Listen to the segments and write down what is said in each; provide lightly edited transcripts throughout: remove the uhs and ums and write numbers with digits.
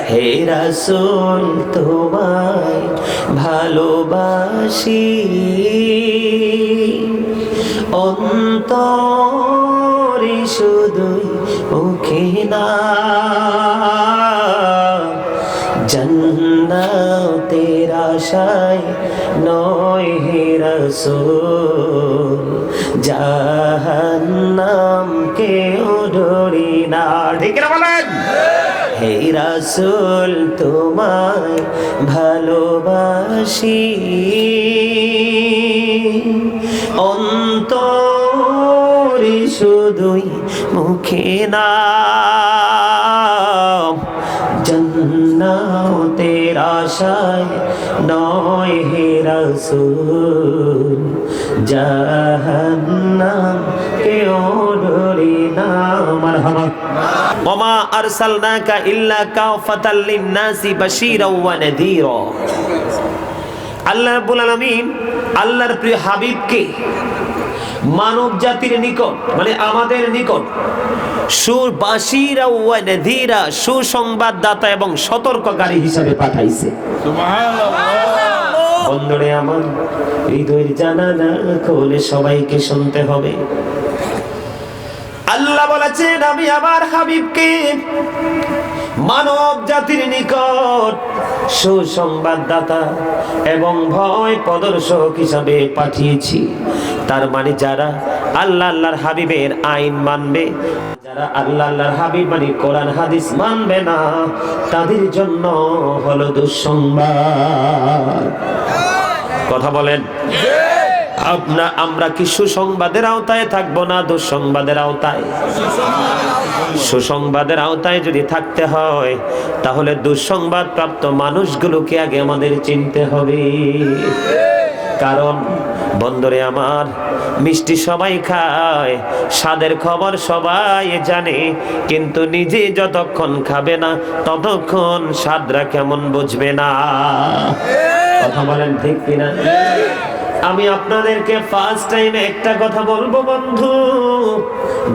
হে রাসূল তোমায় ভালোবাসি, অন্তরে শুধুই মুখে না, জান্নাতের আশায় নয় হে রাসূল, জাহান্নাম কেউ ডরি না। ঠিক না বলেন? হে রাসূল তোমায় ভালোবাসি, অন্তরে শুধুই মুখে না, জান্নাতের আশায় নয় হে রাসূল, জাহান্নাম কেউ ডরি না। মারহাবা। ওমা আরসালনাকা ইল্লা কাফাতাল লিন-নাসি বাশীরাও ওয়া নাযীরা। আল্লাহ রাব্বুল আলামিন আল্লাহর প্রিয় হাবিবকে মানব জাতির নিকট, মানে আমাদের নিকট, সুবাশীরা ওয়া নাযীরা, সুসংবাদদাতা এবং সতর্ককারী হিসেবে পাঠাইছে। সুবহানাল্লাহ। বন্ধুরে আমার, হৃদয়ের জানালা খুলে সবাইকে শুনতে হবে। আল্লাহ বলেছেন আমি আমার হাবিবকে মানব জাতির নিকট সুসংবাদদাতা এবং ভয় প্রদর্শক হিসাবে পাঠিয়েছি। তার মানে যারা আল্লাহ আল্লাহর হাবিবের আইন মানবে, যারা আল্লাহ আল্লাহর হাবিব মানে কোরআন হাদিস মানবে না, তাদের জন্য হলো দুঃসংবাদ। কথা বলেন, আমরা কি সুসংবাদের আওতায় থাকবো না দুঃসংবাদের আওতায়? সুসংবাদের আওতায় যদি থাকতে হয়, তাহলে দুঃসংবাদ প্রাপ্ত মানুষগুলোকে আগে আমাদের চিনতে হবে। কারণ বন্ধুরে আমার, মিষ্টি সবাই খায়, স্বাদের খবর সবাই জানে, কিন্তু নিজে যতক্ষণ খাবে না ততক্ষণ স্বাদরা কেমন বুঝবে না। কথা বলেন ঠিক কিনা? আমি আপনাদেরকে ফার্স্ট টাইম একটা কথা বলবো বন্ধু,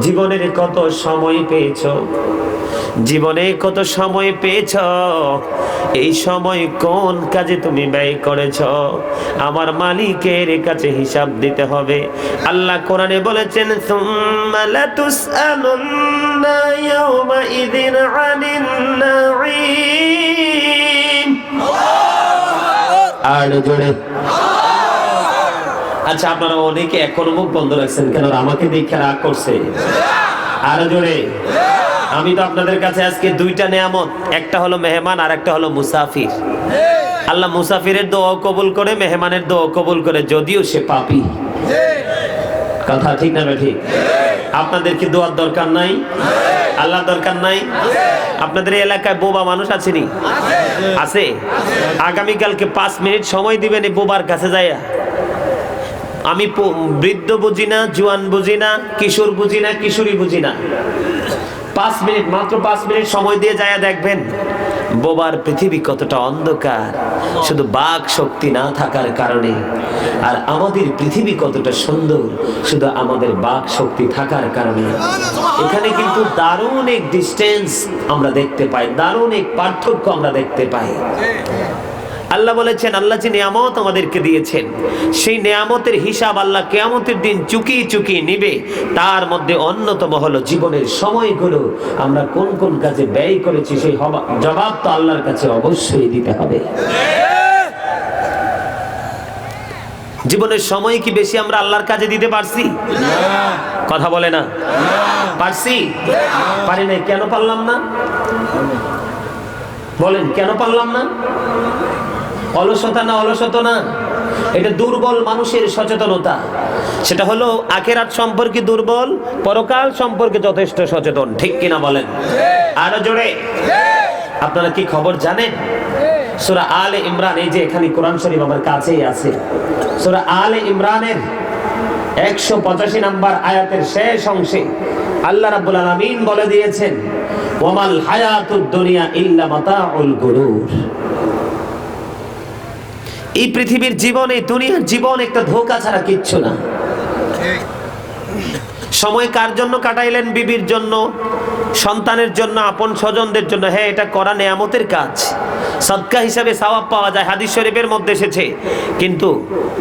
জীবনের কত সময় পেয়েছো, জীবনে কত সময় পেয়েছ, এই সময় কোন কাজে তুমি ব্যয় করেছ, আমার মালিকের কাছে হিসাব দিতে হবে। আল্লাহ কোরআনে বলেছেন সুম্মা লাতুসআলুন্না ইয়াওমাইযিন আনিন নাঈম। আর জোরে। আচ্ছা, আপনারা অনেকে এখনো মুখ বন্ধ রাখছেন কেন? আমাকে দেখে রাগ করছে? আর জোরে। আমি তো আপনাদের কাছে আজকে দুইটা নেয়ামত, একটা হলো মেহমান আর একটা হলো মুসাফির। আল্লাহ মুসাফিরের দোয়া কবুল করে, মেহমানের দোয়া কবুল করে, যদিও সে পাপী। কথা ঠিক না ঠিক? আপনাদের কি দোয়ার দরকার নাই? আল্লাহ দরকার নাই? আপনাদের এলাকায় বোবা মানুষ আছেনি? আছে। আগামীকালকে 5 মিনিট সময় দিবেন এই বোবার কাছে যাইয়া। আমি বৃদ্ধ বুঝি না, জোয়ান বুঝি না, কিশোর বুঝি না, কিশোরী বুঝি না। 5 মিনিট, মাত্র 5 মিনিট সময় দিয়ে যায় দেখবেন বোবার পৃথিবী কতটা অন্ধকার, শুধু বাক শক্তি না থাকার কারণে। আর আমাদের পৃথিবী কতটা সুন্দর, শুধু আমাদের বাক শক্তি থাকার কারণে। এখানে কিন্তু দারুণ এক ডিস্টেন্স আমরা দেখতে পাই, দারুণ এক পার্থক্য আমরা দেখতে পাই। আল্লাহ বলেছেন, আল্লাহ যে নিয়ামত আমাদেরকে দিয়েছেন, সেই নিয়ামতের হিসাব আল্লাহ কিয়ামতের দিন চুকিয়ে চুকিয়ে নিবে। তার মধ্যে অন্যতম হলো জীবনের সময়গুলো আমরা কোন কোন কাজে ব্যয় করেছি, সেই জবাব তো আল্লাহর কাছে অবশ্যই দিতে হবে। জীবনের সময় কি বেশি আমরা আল্লাহর কাজে দিতে পারছি? কথা বলে না? পারছি? পারি না। কেন পারলাম না? বলেন, কেন পারলাম না? অলসতা না, অলসতা না, এটা দুর্বল মানুষের সচেতনতা। সেটা হলো আখিরাত সম্পর্কে দুর্বল, পরকাল সম্পর্কে যথেষ্ট সচেতন। ঠিক কিনা বলেন? আরো জোরে। আপনারা কি খবর জানেন? সূরা আলে ইমরান, এই যে এখানে কোরআন শরীফ আমার কাছেই আছে, সূরা আলে ইমরানের 185 নম্বর আয়াতের শেষ অংশে আল্লাহ রাব্বুল আলামিন বলে দিয়েছেন, ওয়ামাল হায়াতুদ দুনিয়া ইল্লা মাতাউল গুরুর। এই পৃথিবীর জীবনে, দুনিয়ার জীবন একটা ধোঁকা ছাড়া কিচ্ছু না। সময় কার জন্য কাটাইলেন? বিবির জন্য, সন্তানের জন্য, আপন স্বজনদের জন্য, হ্যাঁ এটা করা নেয়ামতের কাজ, সদকা হিসাবে সওয়াব পাওয়া যায়, হাদিস শরীফের মধ্যে এসেছে। কিন্তু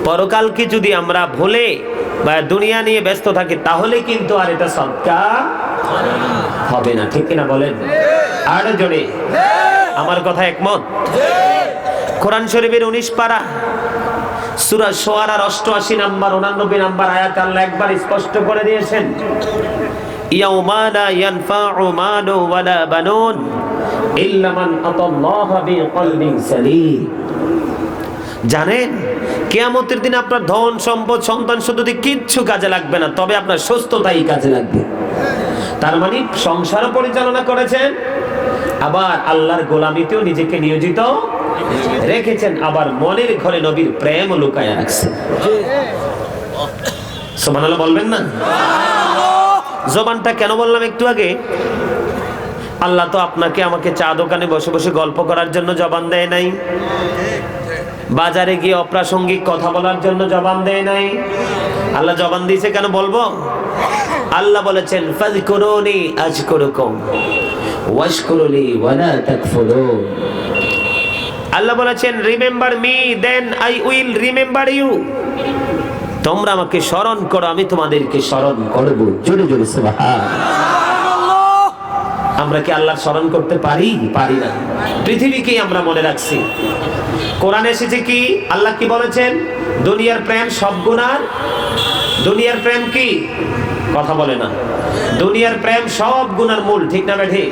পরকালকে যদি আমরা ভুলে বা দুনিয়া নিয়ে ব্যস্ত থাকি তাহলে কিন্তু আর এটা সদকা হবে না, ঠিক কিনা বলেন? আর জোরে আমার কথা একমত? কোরআন শরীফের 19 পারা সূরা শুআরার 88 নাম্বার 89 নাম্বার আয়াত আল্লাহ একবার স্পষ্ট করে দিয়েছেন, ইয়াউমা লা ইয়ানফাউ মালু ওয়ালা বানুন ইল্লা মান আতাল্লাহা বিকলবিন সালিম। জানেন কিয়ামতের দিন আপনার ধন সম্পদ সন্তান সন্ততি কিচ্ছু কাজে লাগবে না, তবে আপনার সুস্থতাই কাজে লাগবে। তার মানে সংসারও পরিচালনা করেছেন, আবার আল্লাহর গোলামিতেও নিজেকে নিয়োজিত রেখেছেন, আবার মনের ঘরে নবীর প্রেমও লুকায়া রাখছেন। সুবহানাল্লাহ বলবেন না? জবানটা কেন বললাম একটু আগে, আল্লাহ তো আপনাকে আমাকে চা দোকানে বসে বসে গল্প করার জন্য জবান দেয় নাই, বাজারে গিয়ে অপ্রাসঙ্গিক কথা বলার জন্য জবান দেয় নাই। আল্লাহ জবান দিয়েছে কেন বলবো? আল্লাহ বলেছেন ফাযকুরুনি আযকুরুকুম ওয়াশকুরুলি ওয়ালা তাকফুরুন। আল্লাহ বলেছেন remember me then I will remember you. তোমরা আমাকে স্মরণ করো, আমি তোমাদেরকে স্মরণ করব। জোরে জোরে সুবহানাল্লাহ। আমরা কি আল্লাহর স্মরণ করতে পারি? পারি না। পৃথিবীকে আমরা মনে রাখছি। কোরআনে এসেছে কি, আল্লাহ কি বলেছেন? দুনিয়ার প্রেম সব গুনার। দুনিয়ার প্রেম কি? কথা বলে না। দুনিয়ার প্রেম সব গুনার মূল, ঠিক না ঠিক?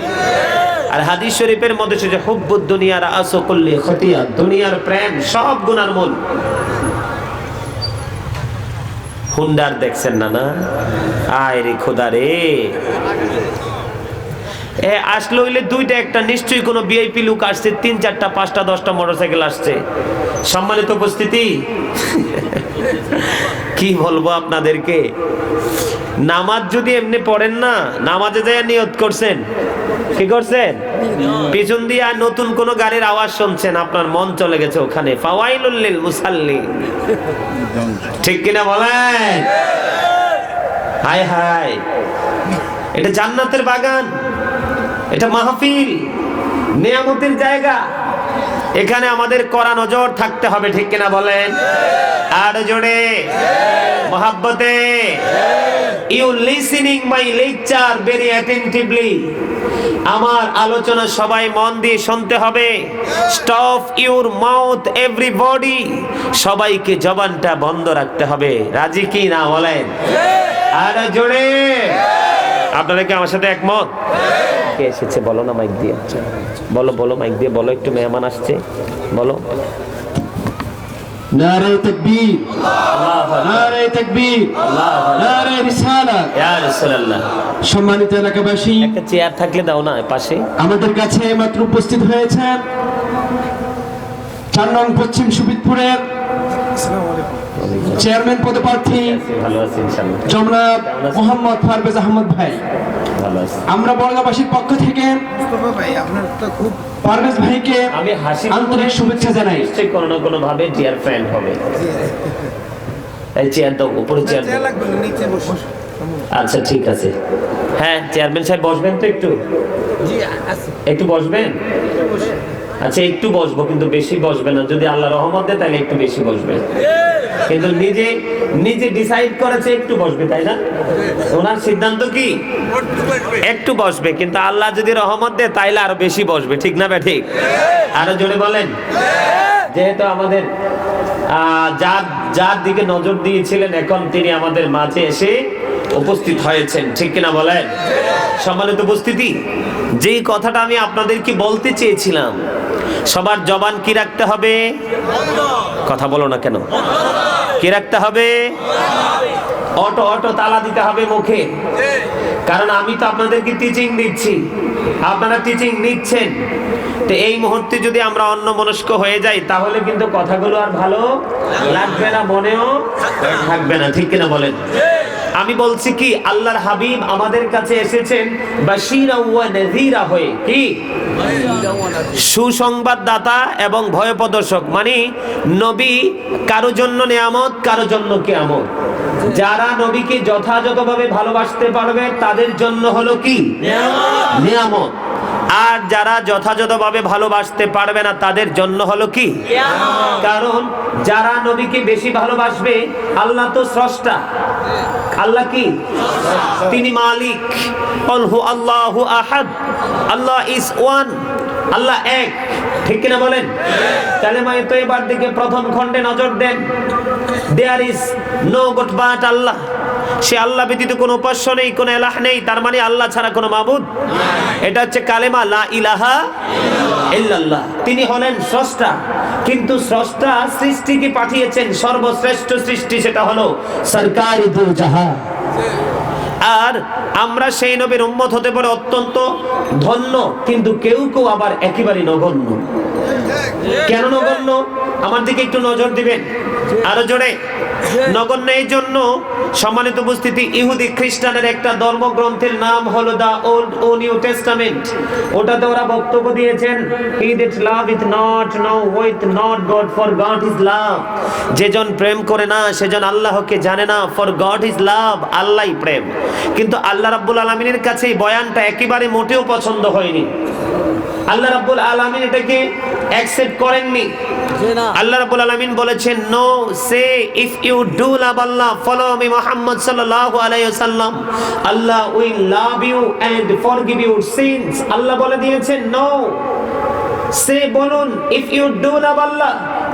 আর হাদিস শরীফের মধ্যে এসেছে হুব্বুদ দুনিয়া রাসু কুল্লি খতিয়া। দুনিয়ার প্রেম সব গুনার মূল। হুন্ডার দেখছেন না? না আয় রে খোদা রে, আসলে হইলে দুইটা, একটা নিশ্চয়ই কোনো ভিআইপি লোক আসছে, 3, 4, 5, 10টা মোটরসাইকেল আসছে। সম্মানিত উপস্থিতি, কি বলবো আপনাদেরকে, নামাজ যদি এমনি পড়েন না, নামাজে যায় নিয়ত করছেন, কি করছেন? পিছন দিয়ে আর নতুন কোন গাড়ির আওয়াজ শুনছেন, আপনার মন চলে গেছে ওখানে। ফাওয়াইলুল লিল মুসাল্লি, ঠিক কিনা বলেন? হায় হায়, এটা জান্নাতের বাগান, এটা মাহফিল, নিয়ামতের জায়গা। এখানে আমাদের কড়া নজর থাকতে হবে, ঠিক কিনা বলেন? আর জোরে মহাব্বতে, you listening my lecture very attentively. আমার আলোচনা সবাই মন দিয়ে শুনতে হবে। Stop your mouth everybody. সবাইকে জবানটা বন্ধ রাখতে হবে। রাজি কি না বলেন? আর জোরে। আপনারা কি আমার সাথে একমত? কে এসেছে বলো না মাইক দিয়ে? বলো বলো, মাইক দিয়ে বলো, একটু মেহমান আসছে, বলো। নারে তাকবীর, নারে তাকবীর, নারে রিসালাত, ইয়া রাসূলুল্লাহ। সম্মানিত এলাকাবাসী, একটা চেয়ার থাকলে দাও না পাশে। আমাদের কাছে মাত্র উপস্থিত হয়েছেন 4 নং পশ্চিম সুবিদপুরের চেয়ারম্যান পদপ্রার্থী ভালো আছি ইনশাআল্লাহ জনাব মোহাম্মদ পারভেজ আহমদ ভাই। ভালো আছি। আমরা বর্গাবাসীর পক্ষ থেকে পারভেজ ভাইকে আমি হাসি আন্তরিক শুভেচ্ছা জানাই। নিশ্চয়ই কোনো না কোনো ভাবে ডিয়ার ফ্রেন্ড হবে। এই চেয়ার দাও, উপরে চেয়ার দাও। আচ্ছা ঠিক আছে। হ্যাঁ চেয়ারম্যান সাহেব বসবেন তো একটু? একটু বসবেন? আচ্ছা একটু বসবো, কিন্তু বেশি বসবে না। যদি আল্লাহ রহমত দেয় তাহলে একটু বেশি বসবে, কিন্তু নিজে নিজে ডিসাইড করেছে একটু বসবে, তাই না? ওনার সিদ্ধান্ত কি একটু বসবে, কিন্তু আল্লাহ যদি রহমত দেয় তাইলে আরো বেশি বসবে, ঠিক না বে ঠিক? আরো জোরে বলেন। যেহেতু আমাদের যার দিকে নজর দিয়েছিলেন, এখন তিনি আমাদের মাঝে এসে উপস্থিত হয়েছেন, ঠিক কিনা বলেন? সম্মানিত উপস্থিতি, যেই কথাটা আমি আপনাদেরকে বলতে চেয়েছিলাম, সবার জবান কি রাখতে হবে? কথা বলো না কেন? কি রাখতে হবে? অটো অটো তালা দিতে হবে মুখে। কারণ আমি তো আপনাদেরকে টিচিং দিচ্ছি, আপনারা টিচিং নিচ্ছেন। তো এই মুহূর্তে যদি আমরা অন্যমনস্ক হয়ে যাই তাহলে কিন্তু কথাগুলো আর ভালো লাগবে না, মনেও থাকবে না, ঠিক কিনা বলেন? আমি বলছি কি, আল্লাহর হাবিব আমাদের কাছে এসেছেন বাশীরা ওয়া নাযীরা হয়ে, কি সুসংবাদদাতা এবং ভয় প্রদর্শক। মানে নবী কারো জন্য নিয়ামত, কারো জন্য কিয়ামত। যারা নবীকে যথাযথভাবে ভালোবাসতে পারবে তাদের জন্য হলো কি নিয়ামত, আর যারা যথাযথভাবে ভালোবাসতে পারবে না তাদের জন্য হলো কি। কারণ যারা নবীকে বেশি ভালোবাসবে, আল্লাহ তো স্রষ্টা, আল্লাহ কি, তিনি মালিক। আল্লাহু আল্লাহু আহাদ, আল্লাহ ইজ ওয়ান, আল্লাহ এক, ঠিক কিনা বলেন? কালেমায়ে তয়্যিবার দিকে প্রথম খণ্ডে নজর দেন। There is no God but Allah, সে আল্লাহ ব্যতীত কোনো উপাস্য নেই, কোনো ইলাহ নেই, তার মানে আল্লাহ ছাড়া কোনো মাবুদ। এটা হচ্ছে কালেমা লা ইলাহা ইল্লাল্লাহ। তিনি হলেন স্রষ্টা, কিন্তু স্রষ্টা সৃষ্টিকে পাঠিয়েছেন সর্বশ্রেষ্ঠ সৃষ্টি, সেটা হলো সরকারি দু জাহান। আর আমরা সেই নবীর উম্মত হতে পারে অত্যন্ত ধন্য, কিন্তু কেউ কেউ আবার একেবারে নগণ্য। কেন নগণ্য? আমার দিকে একটু নজর দিবেন আরো জোরে। নগণ্য এই জন্য, সম্মানিত উপস্থিতি, ইহুদি খ্রিস্টানের একটা ধর্মগ্রন্থের নাম হলো দা ওল্ড ও নিউ টেস্টামেন্ট। ওটাতে ওরা বক্তব্য দিয়েছেন, he that loveth not knoweth not God, for God is love। যেজন প্রেম করে না সেজন আল্লাহকে জানে না, for God is love, আল্লাহই প্রেম। কিন্তু আল্লাহ রাব্বুল আলামিনের কাছে এই বয়ানটা একেবারে মোটেও পছন্দ হয়নি। আল্লাহ রাব্বুল আলামিন এটাকে অ্যাকসেপ্ট করেননি। আল্লাহ রাব্বুল আলামিন বলেছেন, no say if you do love Allah, follow me মুহাম্মদ সাল্লাল্লাহু আলাইহি ওয়াসাল্লাম, Allah will love you and forgive your sins. আল্লাহ বলে দিয়েছেন নো, সে বলুন if you do love Allah,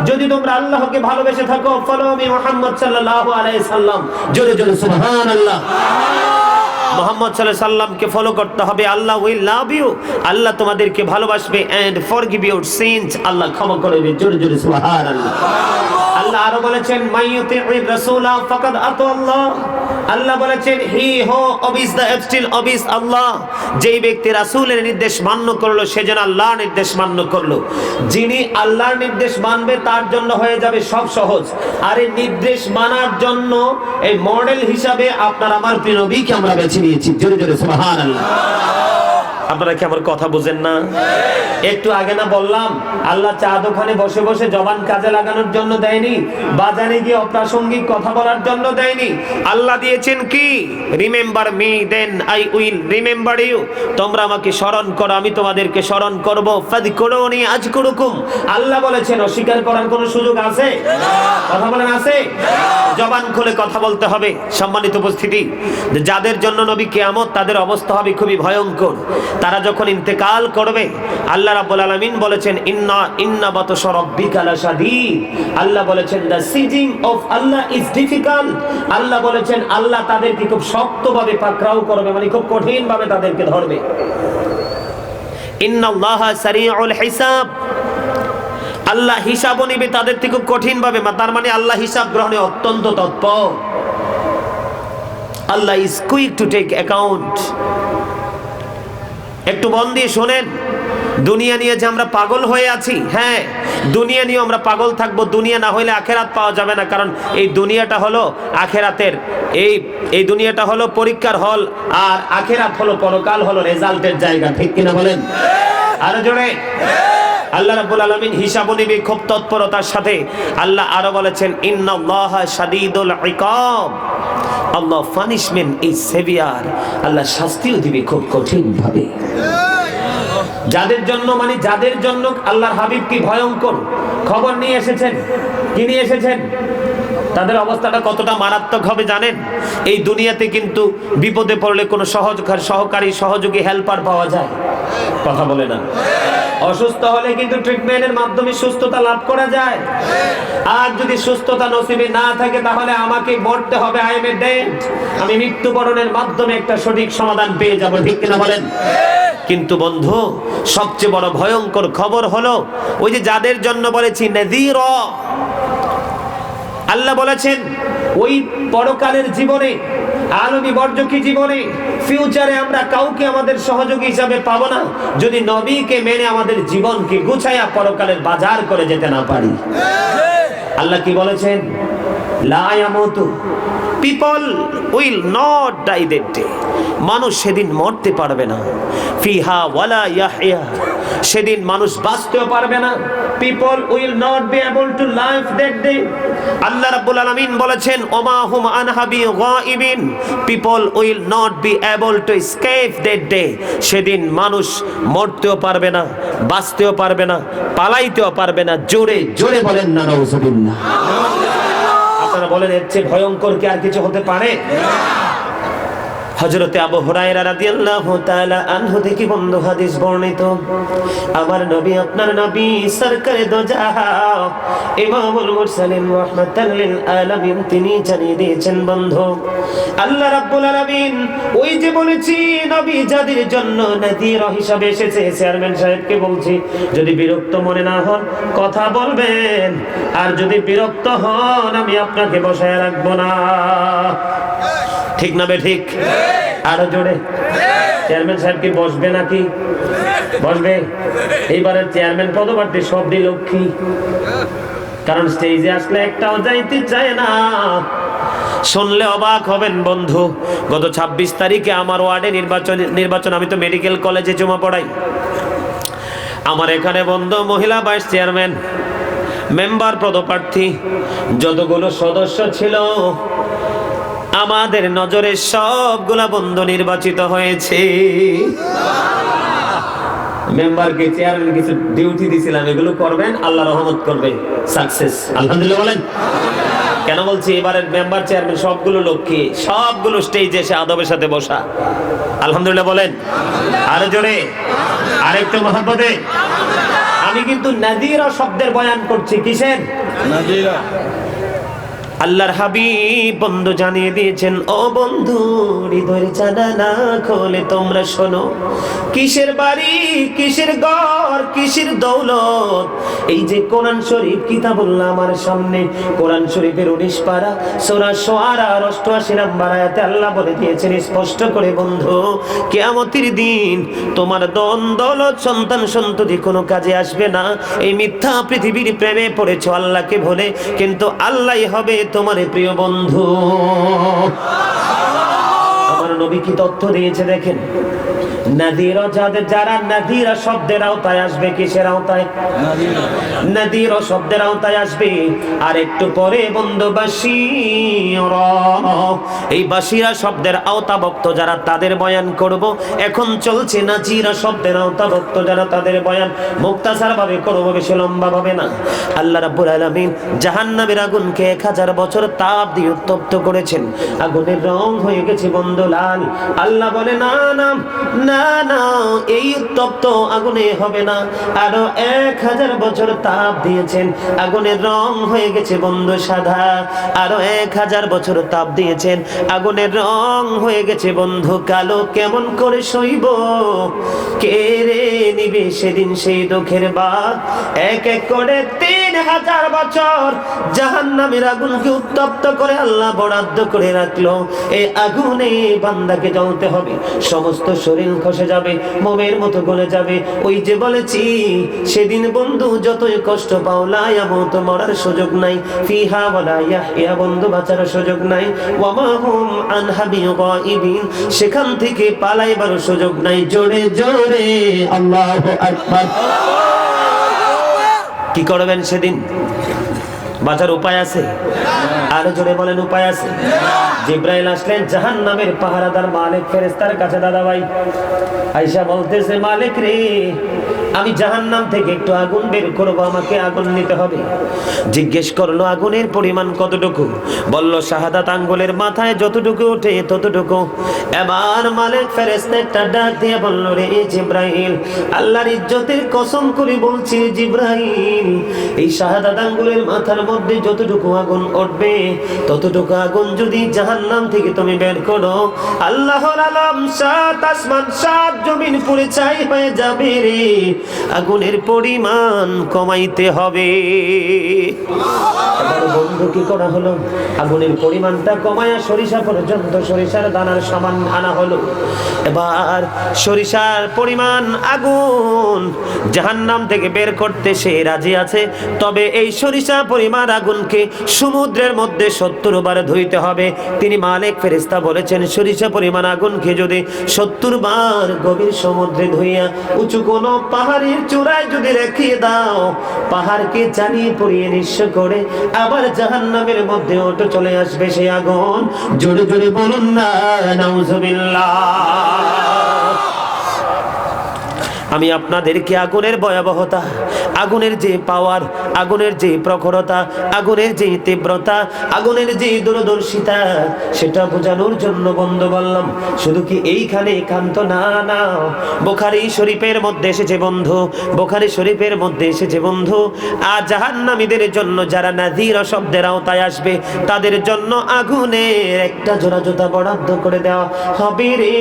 যদি তোমরা আল্লাহকে ভালোবেসে থাকো, ফলো মি মুহাম্মদ সাল্লাল্লাহু আলাইহি ওয়াসাল্লাম, জোরে জোরে সুবহানাল্লাহ। মুহাম্মদ সাল্লাল্লাহু আলাইহি সাল্লামকে ফলো করতে হবে। আল্লাহ উইল লাভ ইউ, আল্লাহ তোমাদেরকে ভালোবাসবে, এন্ড ফরগিভ ইউর সিনস, আল্লাহ ক্ষমা করবে, জোরে জোরে সুবহানাল্লাহ। আল্লাহ আরো বলেছেন, মাইয়ুতি'র রাসূলা ফাকাদ আতাল্লাহ, আল্লাহ বলেছেন হি হো অবিস দা এবস্টিল অবিস আল্লাহ, যেই ব্যক্তি রাসূলের নির্দেশ মান্য করলো সে যেন আল্লাহর নির্দেশ মান্য করলো। যিনি আল্লাহর নির্দেশ মানবে তার জন্য হয়ে যাবে সব সহজ। আর এই নির্দেশ মানার জন্য এই মডেল হিসাবে আপনার আমার প্রিয় নবীকে আমরা বেছে নিয়েছি, জোরে জোরে সুবহানাল্লাহ। আপনারা কি আমার কথা বুঝেন না? একটু আগে না বললাম, আল্লাহ চা দোকানে বসে বসে জবান কাজে লাগানোর জন্য দেয়নি, বাজারে গিয়ে অপ্রাসঙ্গিক কথা বলার জন্য দেয়নি। আল্লাহ দিয়েছেন কি, remember me then I will remember you, তোমরা আমাকে স্মরণ করো আমি তোমাদেরকে স্মরণ করব, ফাযকুরুনি আযকুরুকুম। আল্লাহ বলেছেন, অস্বীকার করার কোনো সুযোগ আছে? কথা বলেন আছে? জবান খুলে কথা বলতে হবে। সম্মানিত উপস্থিতি, যাদের জন্য নবী কিয়ামত, তাদের অবস্থা হবে খুবই ভয়ঙ্কর। তারা যখন ইন্তেকাল করবে, আল্লাহ রাব্বুল আলামিন বলেছেন, ইন্না বাতশা রাব্বিকা লাশাদীদ। আল্লাহ বলেছেন, the seizing of Allah is difficult. আল্লাহ বলেছেন, আল্লাহ তাদেরকে খুব শক্তভাবে পাকড়াও করবে, মানে খুব কঠিন ভাবে তাদেরকে ধরবে। ইন্নাল্লাহা সারিউল হিসাব, আল্লাহ হিসাবও নিবে তাদের থেকে খুব কঠিন ভাবে। তার মানে আল্লাহ হিসাব গ্রহণে অত্যন্ত তৎপর। Allah is quick to take account. একটু মন দিয়ে শোনেন, দুনিয়া নিয়ে যে আমরা পাগল হয়ে আছি, হ্যাঁ দুনিয়া নিয়ে আমরা পাগল থাকবো। দুনিয়া না হলে আখেরাত পাওয়া যাবে না, কারণ এই দুনিয়াটা হলো আখেরাতের, এই দুনিয়াটা হলো পরীক্ষার হল, আর আখেরাত হলো পরকাল, হলো রেজাল্টের জায়গা, ঠিক কিনা বলেন? আরো জোরে। আল্লাহ রাব্বুল আলামিন হিসাবও নিবে খুব তৎপরতার সাথে। আল্লাহ আরো বলেছেন, ইন্নাল্লাহা শাদীদুল ইকাব, আল্লাহ পানিশমেন্ট ইজ সেভিয়ার, আল্লাহ শাস্তিও দিবে খুব কঠিন ভাবে। যাদের জন্য, মানে যাদের জন্য আল্লাহর হাবিব কি ভয়ঙ্কর খবর নিয়ে এসেছেন, কি নিয়ে এসেছেন, তাদের অবস্থাটা কতটা মারাত্মক হবে জানেন? এই দুনিয়াতে কিন্তু বিপদে পড়লে কোনো সহকারী সহযোগী হেল্পার পাওয়া যায়, কথা বলে না। অসুস্থ হলে কিন্তু ট্রিটমেন্টের মাধ্যমে সুস্থতা লাভ করা যায়। আর যদি সুস্থতা নসিবে না থাকে, তাহলে আমাকে মরতে হবে, আই এম এ ডেড, আমি মৃত্যুবরণের মাধ্যমে একটা সঠিক সমাধান পেয়ে যাব, ঠিক কিনা বলেন? কিন্তু বন্ধু, সবচেয়ে বড় ভয়ঙ্কর খবর হলো ওই যে যাদের জন্য বলেছি নাযীর, আল্লাহ বলেছেন ওই পরকালের জীবনে, আলমী বর্জকি জীবনে, ফিউচারে আমরা কাউকে আমাদের সহযোগী হিসাবে পাবো না যদি নবীকে মেনে আমাদের জীবনকে গুছায়া পরকালের বাজার করে যেতে না পারি। আল্লাহ কি বলেছেন? লা ইয়ামুতু, people will not die that day, মানুষ সেদিন মরতে পারবে না। ফিহা ওয়ালা ইয়াহইয়া, সেদিন মানুষ বাঁচতেও পারবে না। People will not be able to live that day. আল্লাহ রাব্বুল আলামিন বলেছেন ওমা হুম আনহা বিগাইবিন, people will not be able to escape that day. সেদিন মানুষ মরতেও পারবে না, বাঁচতেও পারবে না, পালাইতেও পারবে না। জোরে জোরে বলেন না নাউজুবিল্লাহ। আপনারা বলেন এর চেয়ে ভয়ঙ্কর কি আর কিছু হতে পারে? হযরতে আবু হুরায়রা রাদিয়াল্লাহু তাআলা আনহু থেকে বন্ধু হাদিস বর্ণিত, আমার নবী আপনার নবী সরকারে দো জাহান ইমামুল মুরসালিন রাহমাতাল লিল আলামিন তিনি জানিয়ে দিয়েছেন বন্ধু, আল্লাহ রাব্বুল আলামিন ওই যে বলেছি নবী যাদের জন্য নাযীর হিসাবে এসেছে, চেয়ারম্যান সাহেবকে বলছি যদি বিরক্ত মনে না হন কথা বলবেন, আর যদি বিরক্ত হন আমি আপনাকে বসায় রাখবো না। ঠিক না বে ঠিক? আরো জোরে। চেয়ারম্যান সাহেব কি বসবে নাকি? বসবে। এইবারের চেয়ারম্যান পদপ্রার্থী সবই লক্ষ্মী, কারণ স্টেজে আসলে একটাও যাইতে চায় না। শুনলে অবাক হবেন বন্ধু, গত 26 তারিখে আমার ওয়ার্ডে নির্বাচন আমি তো মেডিকেল কলেজে জমা পড়াই। আমার এখানে বন্ধু মহিলা ভাইস চেয়ারম্যান, মেম্বার পদপ্রার্থী যতগুলো সদস্য ছিল আমাদের নজরে সবগুলা বন্ধু নির্বাচিত হয়েছে। মেম্বারকে চেয়ারম্যান কিছু ডিউটি দিছিলাম, এগুলো করবেন, আল্লাহ রহমত করবে, সাকসেস আলহামদুলিল্লাহ বলেন। কেন বলছি এবারের মেম্বার চেয়ারম্যান সবগুলো লক্ষ্মী, সবগুলো স্টেজে এসে আদবের সাথে বসা, আলহামদুলিল্লাহ বলেন। আরো জোরে, আরেকটু মহব্বতে। আমি কিন্তু নাযীরা শব্দের বয়ান করছি, কিসের? নাযীরা। আল্লাহর হাবিব বন্ধু জানিয়ে দিয়েছেন, ও বন্ধু হৃদয়ের জানালা খোলে তোমরা শোনো, কিসের বাড়ি, কিসের ঘর, কিসের দৌলত, এই যে কোরআন শরীফ কিতাবুল্লাহ আমার সামনে, কোরআন শরীফের 19 পারা সূরা শুআরা 88 নম্বর আয়াতে আল্লাহ বলে দিয়েছেন স্পষ্ট করে, বন্ধু কিয়ামতের দিন তোমার ধন দৌলত সন্তান সন্ততি কোনো কাজে আসবে না। এই মিথ্যা পৃথিবীর প্রেমে পড়েছো আল্লাহকে ভুলে, কিন্তু আল্লাহই হবে তোমার প্রিয় বন্ধু। আমার নবী কি তথ্য দিয়েছে দেখেন, নাযীরা যারা নাযীরা শব্দের আওতায় আসবে, কিসের আওতায়? নাযীরা শব্দের আওতায় আসবে। আর একটু পরে বন্ধু বাশীরা, এই বাশীরা শব্দের আওতাভুক্ত যারা তাদের বয়ান করব। এখন চলছে নাযীরা শব্দের আওতাভুক্ত যারা তাদের বয়ান মুক্তাসার ভাবে করব, বেশি লম্বা ভাবে না। আল্লাহ রাব্বুল আলামিন জাহান্নামের আগুনকে 1000 বছর তাপ দিয়ে উত্তপ্ত করেছেন, আগুনের রং হয়ে গেছে বন্ধু লাল। আল্লাহ বলে না না না না, এই উত্তপ্ত আগুনে হবে না, আরো 1000 বছর তাপ দিয়েছেন, আগুনের রং হয়ে গেছে বন্ধু সাদা। আরো 1000 বছর তাপ দিয়েছেন, আগুনের রং হয়ে গেছে বন্ধু কালো। কেমন করে সইব, কে রে নিবে সেদিন সেই দুঃখের বাদ? এক এক করে 3000 বছর জাহান্নামের আগুনকে উত্তপ্ত করে আল্লাহ বরাদ্দ করে রাখলো। এই আগুনে বান্দাকে জ্বলতে হবে, সমস্ত শরীর খসে যাবে, মোমের মতো গলে যাবে। ওই যে বলেছি সেদিন বন্ধু যতই কষ্ট পাও লা ইয়ামুত, মরার সুযোগ নাই, ফিহা ওয়ালা ইয়াহইয়া বন্ধু বাঁচার সুযোগ নাই, ওয়া মা হুম আনহা বিগাইবিন সেখান থেকে পালাইবার সুযোগ নাই। জোরে জোরে আল্লাহু আকবার। কি করবেন সেদিন? বাঁচার উপায় আছে? আরো জোরে বলেন উপায় আছে? জিব্রাইল আসলেন জাহান্নামের পাহারাদার মালিক ফেরেশতার কাছে, দাদা ভাই আয়েশা বলতেছে, মালিক রে আমি জাহান্নাম থেকে একটু আগুন বের করব, আমাকে আগুন নিতে হবে। জিজ্ঞেস করলো আগুনের পরিমাণ কতটুকু? বলল শাহাদাত আঙ্গুলের মাথায় যতটুকু ওঠে ততটুকু। এবার মালিক ফেরেশতা একটা ডাক দিয়ে বলল, রে জিব্রাইল আল্লাহর ইজ্জতের কসম করে বলছি জিব্রাইল, এই শাহাদাত আঙ্গুলের মাথার মধ্যে যতটুকু আগুন উঠবে ততটুকু আগুন যদি জাহান্নাম থেকে তুমি বের করো, আল্লাহর আলম 7 আসমান 7 জমিন পুড়ে ছাই হয়ে যাবে রে। আগুনের পরিমাণ কমাইতে হবে। এবার বন্ধু কি করা হলো? আগুনের পরিমাণটা কমায়া সরিষা পর্যন্ত সরিষার দানার সমান আনা হলো। এবার সরিষার পরিমাণ আগুন জাহান্নাম থেকে বের করতে সে রাজি আছে, তবে এই সরিষা পরিমাণ আগুনকে সমুদ্রের মধ্যে 70 বার ধুইতে হবে। তিনি মালিক ফেরেশতা বলেছেন, সরিষা পরিমাণ আগুনকে যদি 70 বার গভীর সমুদ্রে ধুইয়া উঁচু কোনো পাহাড় পাহাড়ের চূড়ায় যদি রেখে দাও, পাহাড়কে জ্বালিয়ে পুড়িয়ে নিঃস্ব করে আবার জাহান্নামের মধ্যে ওটা চলে আসবে সেই আগুন। জোরে জোরে বলুন না নাউজুবিল্লাহ। আমি আপনাদেরকে আগুনের ভয়াবহতা, আগুনের যে পাওয়ার, আগুনের যে প্রখরতা, আগুনের যে তীব্রতা, আগুনের যে দূরদর্শিতা, সেটা বোঝানোর জন্য বন্ধু বললাম। শুধু কি এইখানে একান্ত না, না, বুখারী শরীফের মধ্যে এসেছে বন্ধু, বুখারী শরীফের মধ্যে এসেছে বন্ধু, আর জাহান্নামীদের জন্য যারা নাযীর শব্দের আওতায় আসবে তাদের জন্য আগুনের একটা জোড়া জুতা বরাদ্দ করে দেওয়া হবে রে,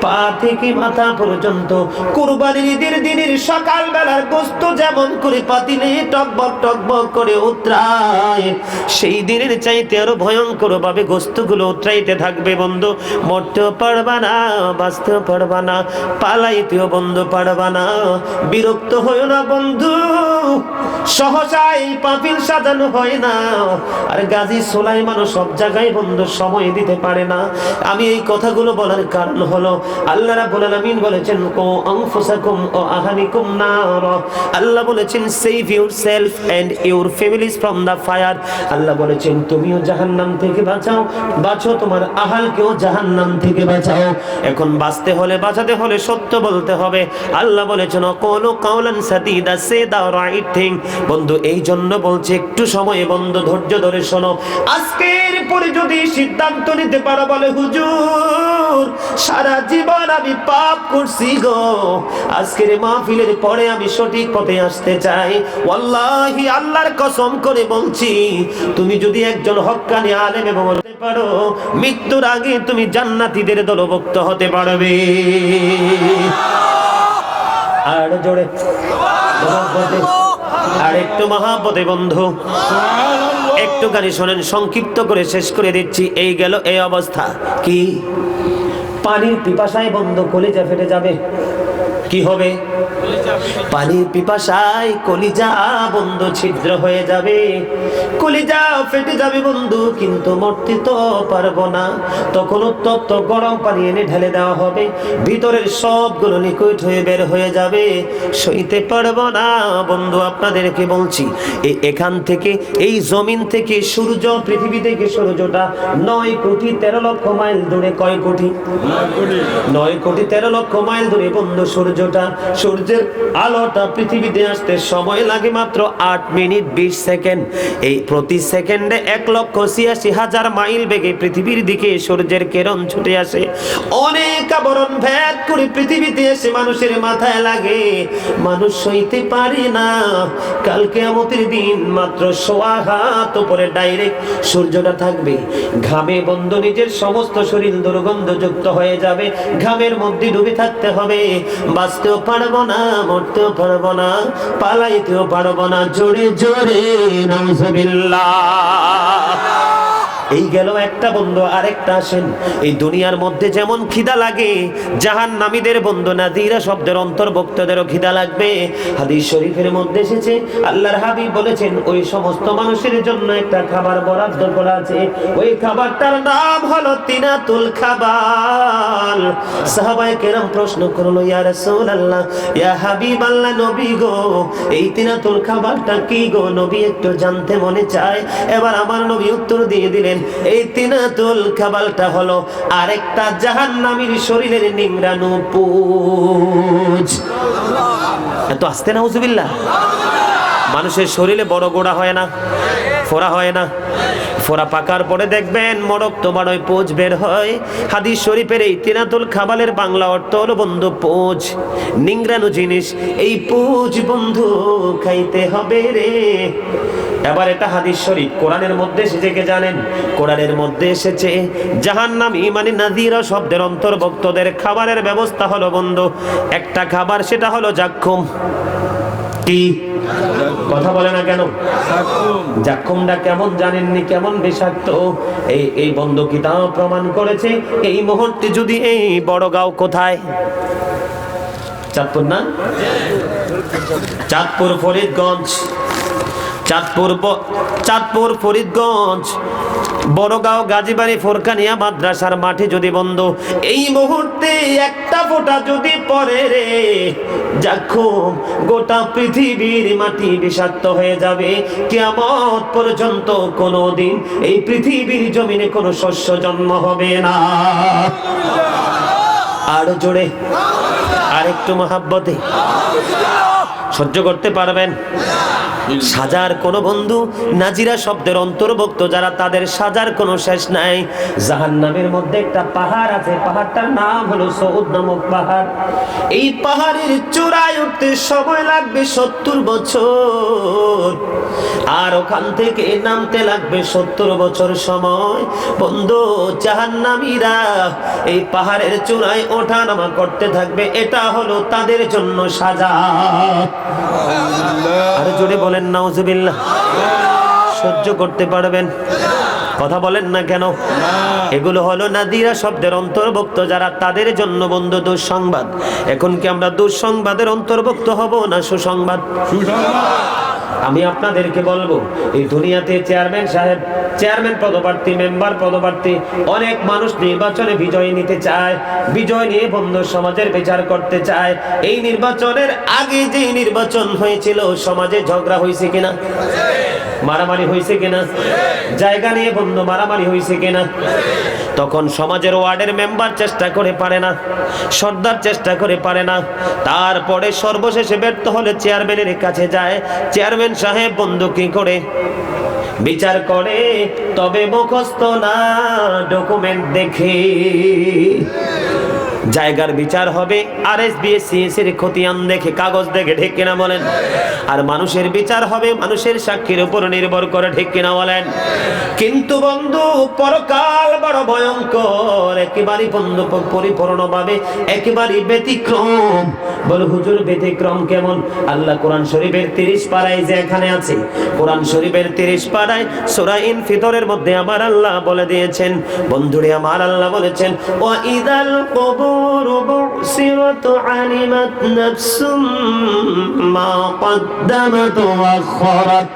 পা থেকে মাথা পর্যন্ত। কুরবানির ঈদের দিনের সকাল বেলার গোস্ত যেমন করে পাতিলে টকবক টকবক করে উতরায়, সেই দিনের চাইতে আরো ভয়ঙ্কর ভাবে গোস্তগুলো উতরাইতে থাকবে বন্ধু। মরতেও পারবা না, বাঁচতেও পারবা না, পালাইতেও বন্ধু পারবা না। বিরক্ত হইও না বন্ধু, সহসাই পাপিল সাজানো হয় না। আর গাজী সুলাইমানও সব জায়গায় বন্ধু সময় দিতে পারে না। আমি এই কথাগুলো বলার কারণ হলো আল্লাহ রাব্বুল আলামিন বলেছেন কো আনফুসাকুম ও আহলিকুম নার। আল্লাহ বলেছেন save yourself and your families from the fire. আল্লাহ বলেছেন তুমিও জাহান্নাম থেকে বাঁচাও, বাঁচো তোমার আহালকেও জাহান্নাম থেকে বাঁচাও। এখন বাঁচতে হলে, বাঁচাতে হলে সত্য বলতে হবে। আল্লাহ বলেছেন কোন কাওলান সাদীদা, সে দা রাইট থিং। বন্ধু এই জন্য বলছে একটু সময় বন্ধু ধৈর্য ধরে শোনো। আজকের পরে যদি সিদ্ধান্ত নিতে পারো বলে হুজুর সারা জীবন আমি পাপ করছি গো, আজকের মাহফিলের পরে আমি সঠিক পথে আসতে চাই, ওয়াল্লাহি আল্লাহর কসম করে বলছি, তুমি যদি একজন হক্কানি আলেম এবং হতে পারো, মৃত্যুর আগে তুমি জান্নাতীদের দলভুক্ত হতে পারবে। আর জোরে আর একটু মহাব্বতে বন্ধু একটু গানি শোনেন, সংক্ষিপ্ত করে শেষ করে দিচ্ছি। এই গেল এই অবস্থা। কি পানির পিপাসায় বন্ধু কলিজা ফেটে যাবে, কি হবে? পানির পিপাসায় কলিজা বন্ধু ছিদ্র হয়ে যাবে, কলিজা ফেটে যাবে বন্ধু, কিন্তু মরতে তো পারবো না। তখন উত্তপ্ত গরম পানি এনে ঢেলে দেওয়া হবে, ভিতরের সবগুলো লিকুইড হয়ে বের হয়ে যাবে, সইতে পারবো না বন্ধু। আপনাদেরকে বলছি এখান থেকে, এই জমিন থেকে সূর্য, পৃথিবী থেকে সূর্যটা 9 কোটি 13 লক্ষ মাইল দূরে। কয় কোটি? 9 কোটি 13 লক্ষ মাইল দূরে বন্ধু সূর্যটা। সূর্যের আলোটা পৃথিবীতে আসতে সময় লাগে মাত্র 8 মিনিট 20 সেকেন্ড। এই প্রতি সেকেন্ডে 1,86,000 মাইল বেগে পৃথিবীর দিকে সূর্যের কিরণ ছুটে আসে। অনেক আবরণ ভেদ করে পৃথিবীতে এসে মানুষের মাথায় লাগে, মানুষ সইতে পারে না। কাল কিয়ামতের দিন মাত্র 1.5 হাত উপরে ডাইরেক্ট সূর্যটা থাকবে। ঘামে বন্ধু নিজের সমস্ত শরীর দুর্গন্ধযুক্ত হয়ে যাবে, ঘামের মধ্যে ডুবে থাকতে হবে। বাঁচতেও পারবো না, মরতেও পারবো না, পালাইতেও পারবো না। জোরে জোরে নাউজুবিল্লাহ। এই গেল একটা বন্ধু। আরেকটা আসেন, এই দুনিয়ার মধ্যে যেমন খিদা লাগে জাহান্নামীদের বন্ধু নাযীরা শব্দের অন্তর্ভুক্তদেরও খিদা লাগবে। হাদিস শরীফের মধ্যে এসেছে আল্লাহর হাবিব বলেছেন ওই সমস্ত মানুষের জন্য একটা খাবার বরাদ্দ করা আছে, ওই খাবারটার নাম হলো তিনাতুল খাবাল। সাহাবায়ে কেরাম প্রশ্ন করলো ইয়া রাসূলুল্লাহ, ইয়া হাবিবাল্লাহ, নবী গো এই তিনাতুল খাবারটা কি গো? নবী একটু জানতে মনে চায়। এবার আমার নবী উত্তর দিয়ে দিলেন এই তিনাতুল খাবালটা হলো আরেকটা জাহান্নামীর শরীরের নিংড়ানো পুঁজ। এত আস্তে নাউজুবিল্লাহ। মানুষের শরীরে বড় গোড়া হয় না, ফোড়া হয় না, ফোড়া পাকার পরে দেখবেন মরক তোমার ওই পুঁজ বের হয়। হাদিস শরীফের এই তিনাতুল খাবালের বাংলা অর্থ হলো বন্ধু পুঁজ, নিংড়ানো জিনিস। এই পুঁজ বন্ধু খাইতে হবে রে। এবার এটা হাদিস শরীফ, কোরআনের মধ্যে এসেছে কে জানেন? কোরআনের মধ্যে এসেছে জাহান্নামী মানে নাযীরা শব্দের অন্তর্ভুক্তদের খাবারের ব্যবস্থা হলো বন্ধু একটা খাবার, সেটা হলো জাক্কুম। কি কথা বলে না কেন? জাক্কুমটা কেমন জানেননি? কেমন বিষাক্ত। এই বন্ধু কিতাব প্রমাণ করেছে। এই মুহূর্তে যদি এই বড়গাঁও কোথায়? চাঁদপুর না? চাঁদপুর ফরিদগঞ্জ চাঁদপুর ফরিদগঞ্জ বড়গাঁও গাজীবাড়ি ফোরকানিয়া মাদ্রাসার মাঠে যদি বন্ধু এই মুহূর্তে একটা ফোঁটা যদি পড়ে রে দেখো গোটা পৃথিবীর মাটি বিষাক্ত হয়ে যাবে। কিয়ামত পর্যন্ত কোনোদিন এই পৃথিবীর জমিনে কোনো শস্য জন্ম হবে না। আরো জোরে, আরেকটু মহাব্বতে সহ্য করতে পারবেন? সাজার কোনো বন্ধু নাজিরা শব্দের অন্তর্ভুক্ত যারা, তাদের সাজার কোনো শেষ নাই। জাহান্নামের মধ্যে একটা পাহাড় আছে, পাহাড়টার নাম হলো সৌদ নামক পাহাড়। এই পাহাড়ের চূড়ায় উঠতে সময় লাগবে 70 বছর, আর ওখান থেকে নামতে লাগবে 70 বছর সময়। বন্ধু, জাহান্নামীরা এই পাহাড়ের চূড়ায় ওঠা নামা করতে থাকবে, এটা হলো তাদের জন্য সাজা। আর জোরে বলেন নাউজুবিল্লাহ। সহ্য করতে পারবেন? কথা বলেন না কেন? এগুলো হলো নাদিরা শব্দের অন্তর্ভুক্ত যারা, তাদের জন্য বন্ধু দুঃসংবাদ। এখন কি আমরা দুঃসংবাদের অন্তর্ভুক্ত হব না সুসংবাদ? আমি আপনাদেরকে বলবো, এই দুনিয়াতে চেয়ারম্যান সাহেব, চেয়ারম্যান পদপ্রার্থী, মেম্বার পদপ্রার্থী, অনেক মানুষ নির্বাচনে বিজয় নিতে চায়, বিজয় নিয়ে বন্ধু সমাজের বিচার করতে চায়। এই নির্বাচনের আগে যে নির্বাচন হয়েছিল, সমাজে ঝগড়া হয়েছে কিনা, মারামারি হয়েছে কিনা, জায়গা নিয়ে বন্ধু মারামারি হয়েছে কিনা? তখন সমাজের ওয়ার্ডের মেম্বার চেষ্টা করে পারে না, সর্দার চেষ্টা করে পারে না, তারপরে সর্বশেষে ব্যর্থ হলে চেয়ারম্যানের কাছে যায়। চেয়ারম্যান সাহেব বন্ধু কি করে বিচার করে? তবে মুখস্থ না, ডকুমেন্ট দেখে জায়গার বিচার হবে। RSBSCS এর খতিয়ান দেখে, কাগজ দেখে, ঠিক কিনা বলেন? আর মানুষের বিচার হবে মানুষের সাক্ষীর উপর নির্ভর করে, ঠিক কিনা বলেন? কিন্তু বন্ধু, পরকাল বড় ভয়ঙ্কর, একেবারে বন্ধু পরিপূর্ণভাবে একেবারে ব্যতিক্রম। বলে হুজুর ব্যতিক্রম কেমন? আল্লাহ কোরআন শরীফের 30 পারায় যে এখানে আছে, কোরআন শরীফের 30 পারায় সূরা ইনফিতরের মধ্যে আমার আল্লাহ বলে দিয়েছেন, বন্ধুরে আমার আল্লাহ বলেছেন, ওয়া ইদাল কুবুর বুসিরাত আলিমাত নাফসুম মা কদ্দামাত ওয়া আখরাত।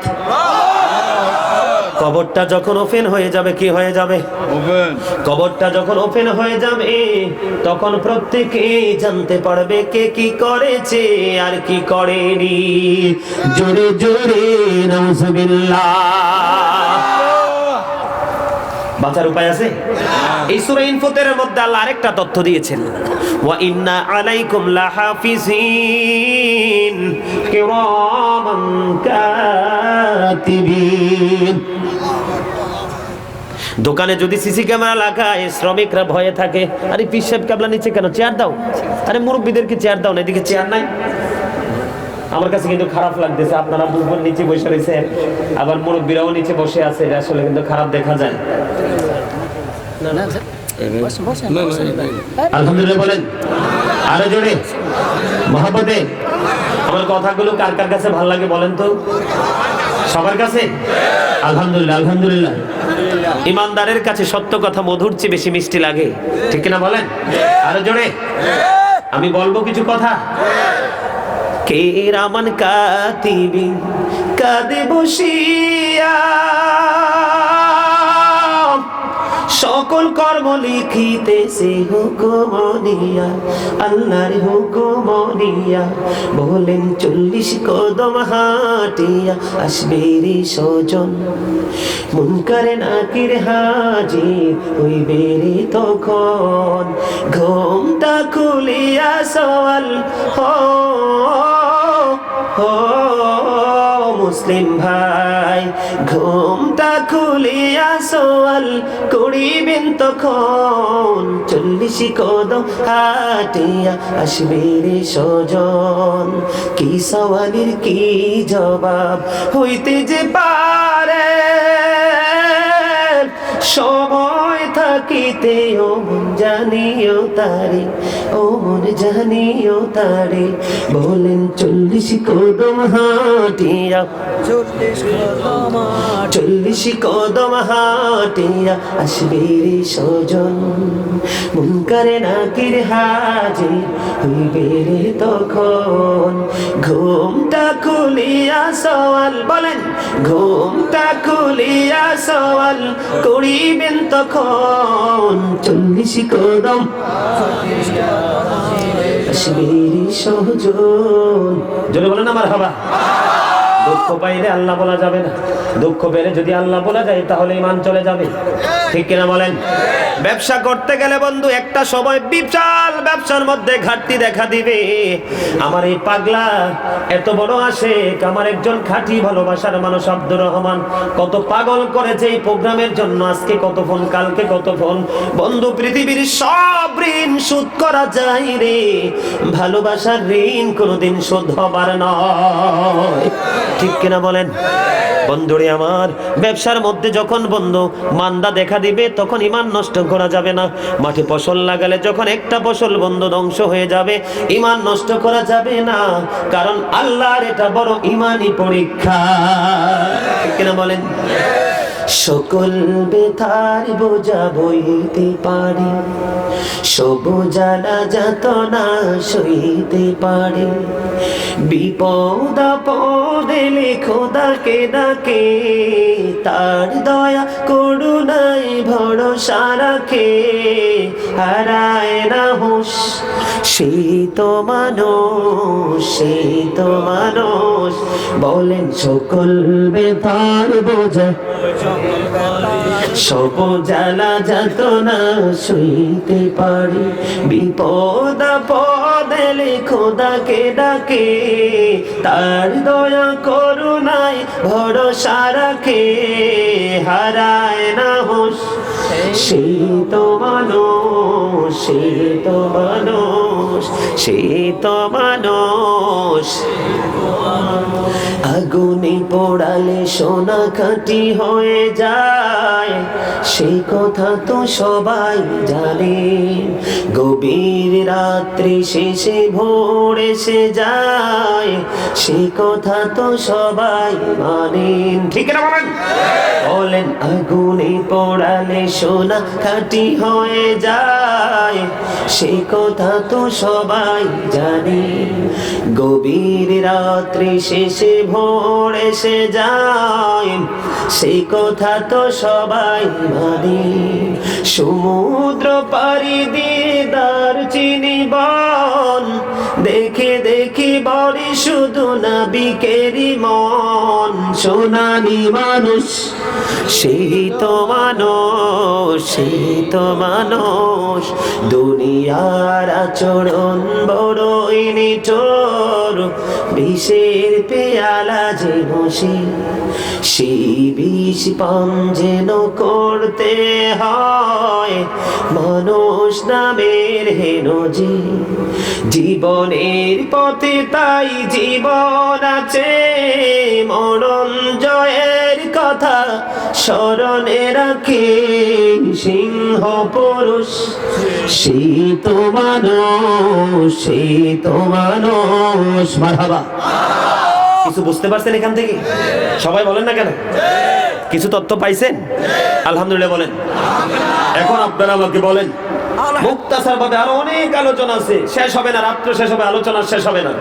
কবরটা যখন ওপেন হয়ে যাবে, কি হয়ে যাবে? কবরটা যখন ওপেন হয়ে যাবে, তখন প্রত্যেকেই জানতে পারবে কে কি করেছে আর কি করেনি। জোরে জোরে নাউজুবিল্লাহ। বাঁচার উপায় আছে? এই সূরা ইনফিতরের মধ্যে আল্লাহ আরেকটা তথ্য দিয়েছেন, ওয়া ইন্না আলাইকুম লাহাফিজিন কিরামান কাতিবিন। দোকানে যদি সিসি ক্যামেরা লাগায়, শ্রমিকরা ভয়ে থাকে, আরে পীর সাহেব কেবলা নিচে কেন, চেয়ার দাও। আরে মুরব্বীদেরকে চেয়ার দাও না, এদিকে চেয়ার নাই। আমার কাছে কিন্তু খারাপ লাগতেছে, আপনারা বুঝবেন নিচে বসে রয়েছেন, আবার মুরব্বীরাও নিচে বসে আছে, এটা আসলে কিন্তু খারাপ দেখা যায়। আলহামদুলিল্লাহ বলেন আরো জোরে মহব্বতে। আমার কথাগুলো কার কার কাছে ভালো লাগে বলেন তো? সবার কাছে? আলহামদুলিল্লাহ, আলহামদুলিল্লাহ। ইমানদারের কাছে সত্য কথা মধুর চেয়ে বেশি মিষ্টি লাগে, ঠিক কিনা বলেন? আরো জোরে। আমি বলবো কিছু কথা। কিরামান কাতিবিন কাঁদে বসিয়া সকল কর্ম লিখিতেছে হুকুম নিয়া, আল্লাহর হুকুম নিয়া। বলেন 40 কদম হাঁটিয়া আসবে রে সজন, মুনকারে নাকির হাজির হইবে রে তখন। ঘুমটা খুলিয়া সওয়াল হো মুসলিম ভাই, ঘুমটা খুলিয়া সওয়াল করিবেন তখন। 40 কদম হাঁটিয়া আসবে রে সজন। কি সওয়ালের কি জবাব হইতে যে পারে, সময় থাকিতে ও মন জানিও তারে, ও মন জানিও তারে। বলেন 40 কদম হাঁটিয়া, 40 কদম হাঁটিয়া আসবে রে সজন, মুনকারে নাকির হাজির হইবে রে তখন। ঘুমটা খুলিয়া সওয়াল বলেন ঘুমটা খুলিয়া সওয়াল করিবেন তখন 40 কদম আসবেরি সহজন জোরে বলেন আমার হাবা দুঃখ পাইলে আল্লাহ বলা যাবে না দুঃখ পেলে যদি আল্লাহ বলা যায় তাহলে ঈমান চলে যাবে ঠিক কিনা বলেন ব্যবসা করতে গেলে বন্ধু একটা সময় বিশাল ব্যবসার মধ্যে ঘাটতি দেখা দিবে আমার এই পাগলা এত বড় আশেক আমার একজন খাঁটি ভালোবাসার মানুষ আব্দুর রহমান কত পাগল করেছে এই প্রোগ্রামের জন্য আজকে কত ফোন কালকে কত ফোন বন্ধু পৃথিবীর সব ঋণ শোধ করা যায় রে ভালোবাসার ঋণ কোনোদিন শোধ হবার নয় ঠিক কিনা বলেন বন্ধুরে আমার ব্যবসার মধ্যে যখন বন্ধু মান্দা দেখা দিবে তখন ঈমান নষ্ট করা যাবে না মাঠে ফসল লাগালে যখন একটা ফসল বন্ধু ধ্বংস হয়ে যাবে ঈমান নষ্ট করা যাবে না কারণ আল্লাহর এটা বড় ঈমানি পরীক্ষা ঠিক কিনা বলেন সকল ব্যথার বোঝা বইতে পারি সব জ্বালা যাতনা সইতে পারি বিপদ আপদে খোদাকে ডাকে তার দয়া করুণায় ভরসা রাখে হারায় না হুঁশ সেই তো মানুষ বলেন সকল ব্যথার বোঝা সব জ্বালা যাতনা সইতে পারি বিপদ আপদে খোদাকে ডাকে তার দয়া করুণায় ভরসা রাখে হারায় না হুঁশ সেই তো মানুষ আগুনে পোড়ালে সোনা খাঁটি হয়ে যায় সেই কথা তো সবাই জানে গভীর রাত্রি শেষে ভোর এসে যায় সেই কথা তো সবাই মানেন ঠিক না বলেন আগুনে পোড়ালে সোনা খাঁটি হয়ে যায় সেই কথা তো সবাই জানে গভীর রাত্রি শেষে ভোর এসে যায় সেই কথা তো সবাই মানে সমুদ্র পাড়ি দিয়ে দারচিনি বন দেখে দেখি বলি শুধু নাবিকেরই মন সোনালি মানুষ সেই তো মানুষ দুনিয়ার আচরণ বড়ই নিঠোর বিষের পেয়ালা যে বসে সেই বিষ পান যেন করতে হয় মানুষ নামের হেন জীবনের পথে তাই জীবন আছে মরণ জয়ের কথা স্মরণে রাখে সিংহ পুরুষ সেই তো মানুষ মারহাবা কিছু বুঝতে পারছেন এখান থেকে সবাই বলেন না কেন কিছু তথ্য পাইছেন আলহামদুলিল্লাহ বলেন এখন আপনারা আমাকে বলেন মুক্তাসার ভাবে আরো অনেক আলোচনা আছে শেষ হবে না রাত্র শেষ হবে আলোচনা শেষ হবে না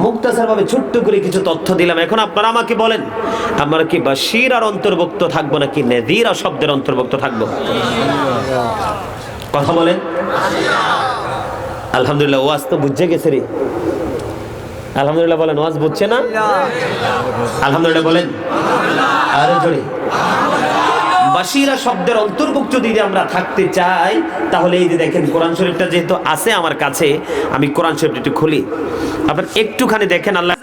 মুক্তাসার ভাবে ছোট্ট করে কিছু তথ্য দিলাম এখন আপনারা আমাকে বলেন আমরা কি বাশীর আর অন্তর্ভুক্ত থাকবো নাকি নাযীর আর শব্দের অন্তর্ভুক্ত থাকবো কথা বলেন আলহামদুলিল্লাহ ওয়াজ তো বুঝে গেছে রে আলহামদুলিল্লাহ বলেন ওয়াজ বুঝছে না আলহামদুলিল্লাহ বলেন আরো জোরে বাশীরা শব্দের অন্তর্ভুক্ত যদি আমরা থাকতে চাই তাহলে এই যে দেখেন কোরআন শরীফটা যেহেতু আছে আমার কাছে আমি কোরআন শরীফটা একটু খুলি আপনারা একটুখানি দেখেন আল্লাহ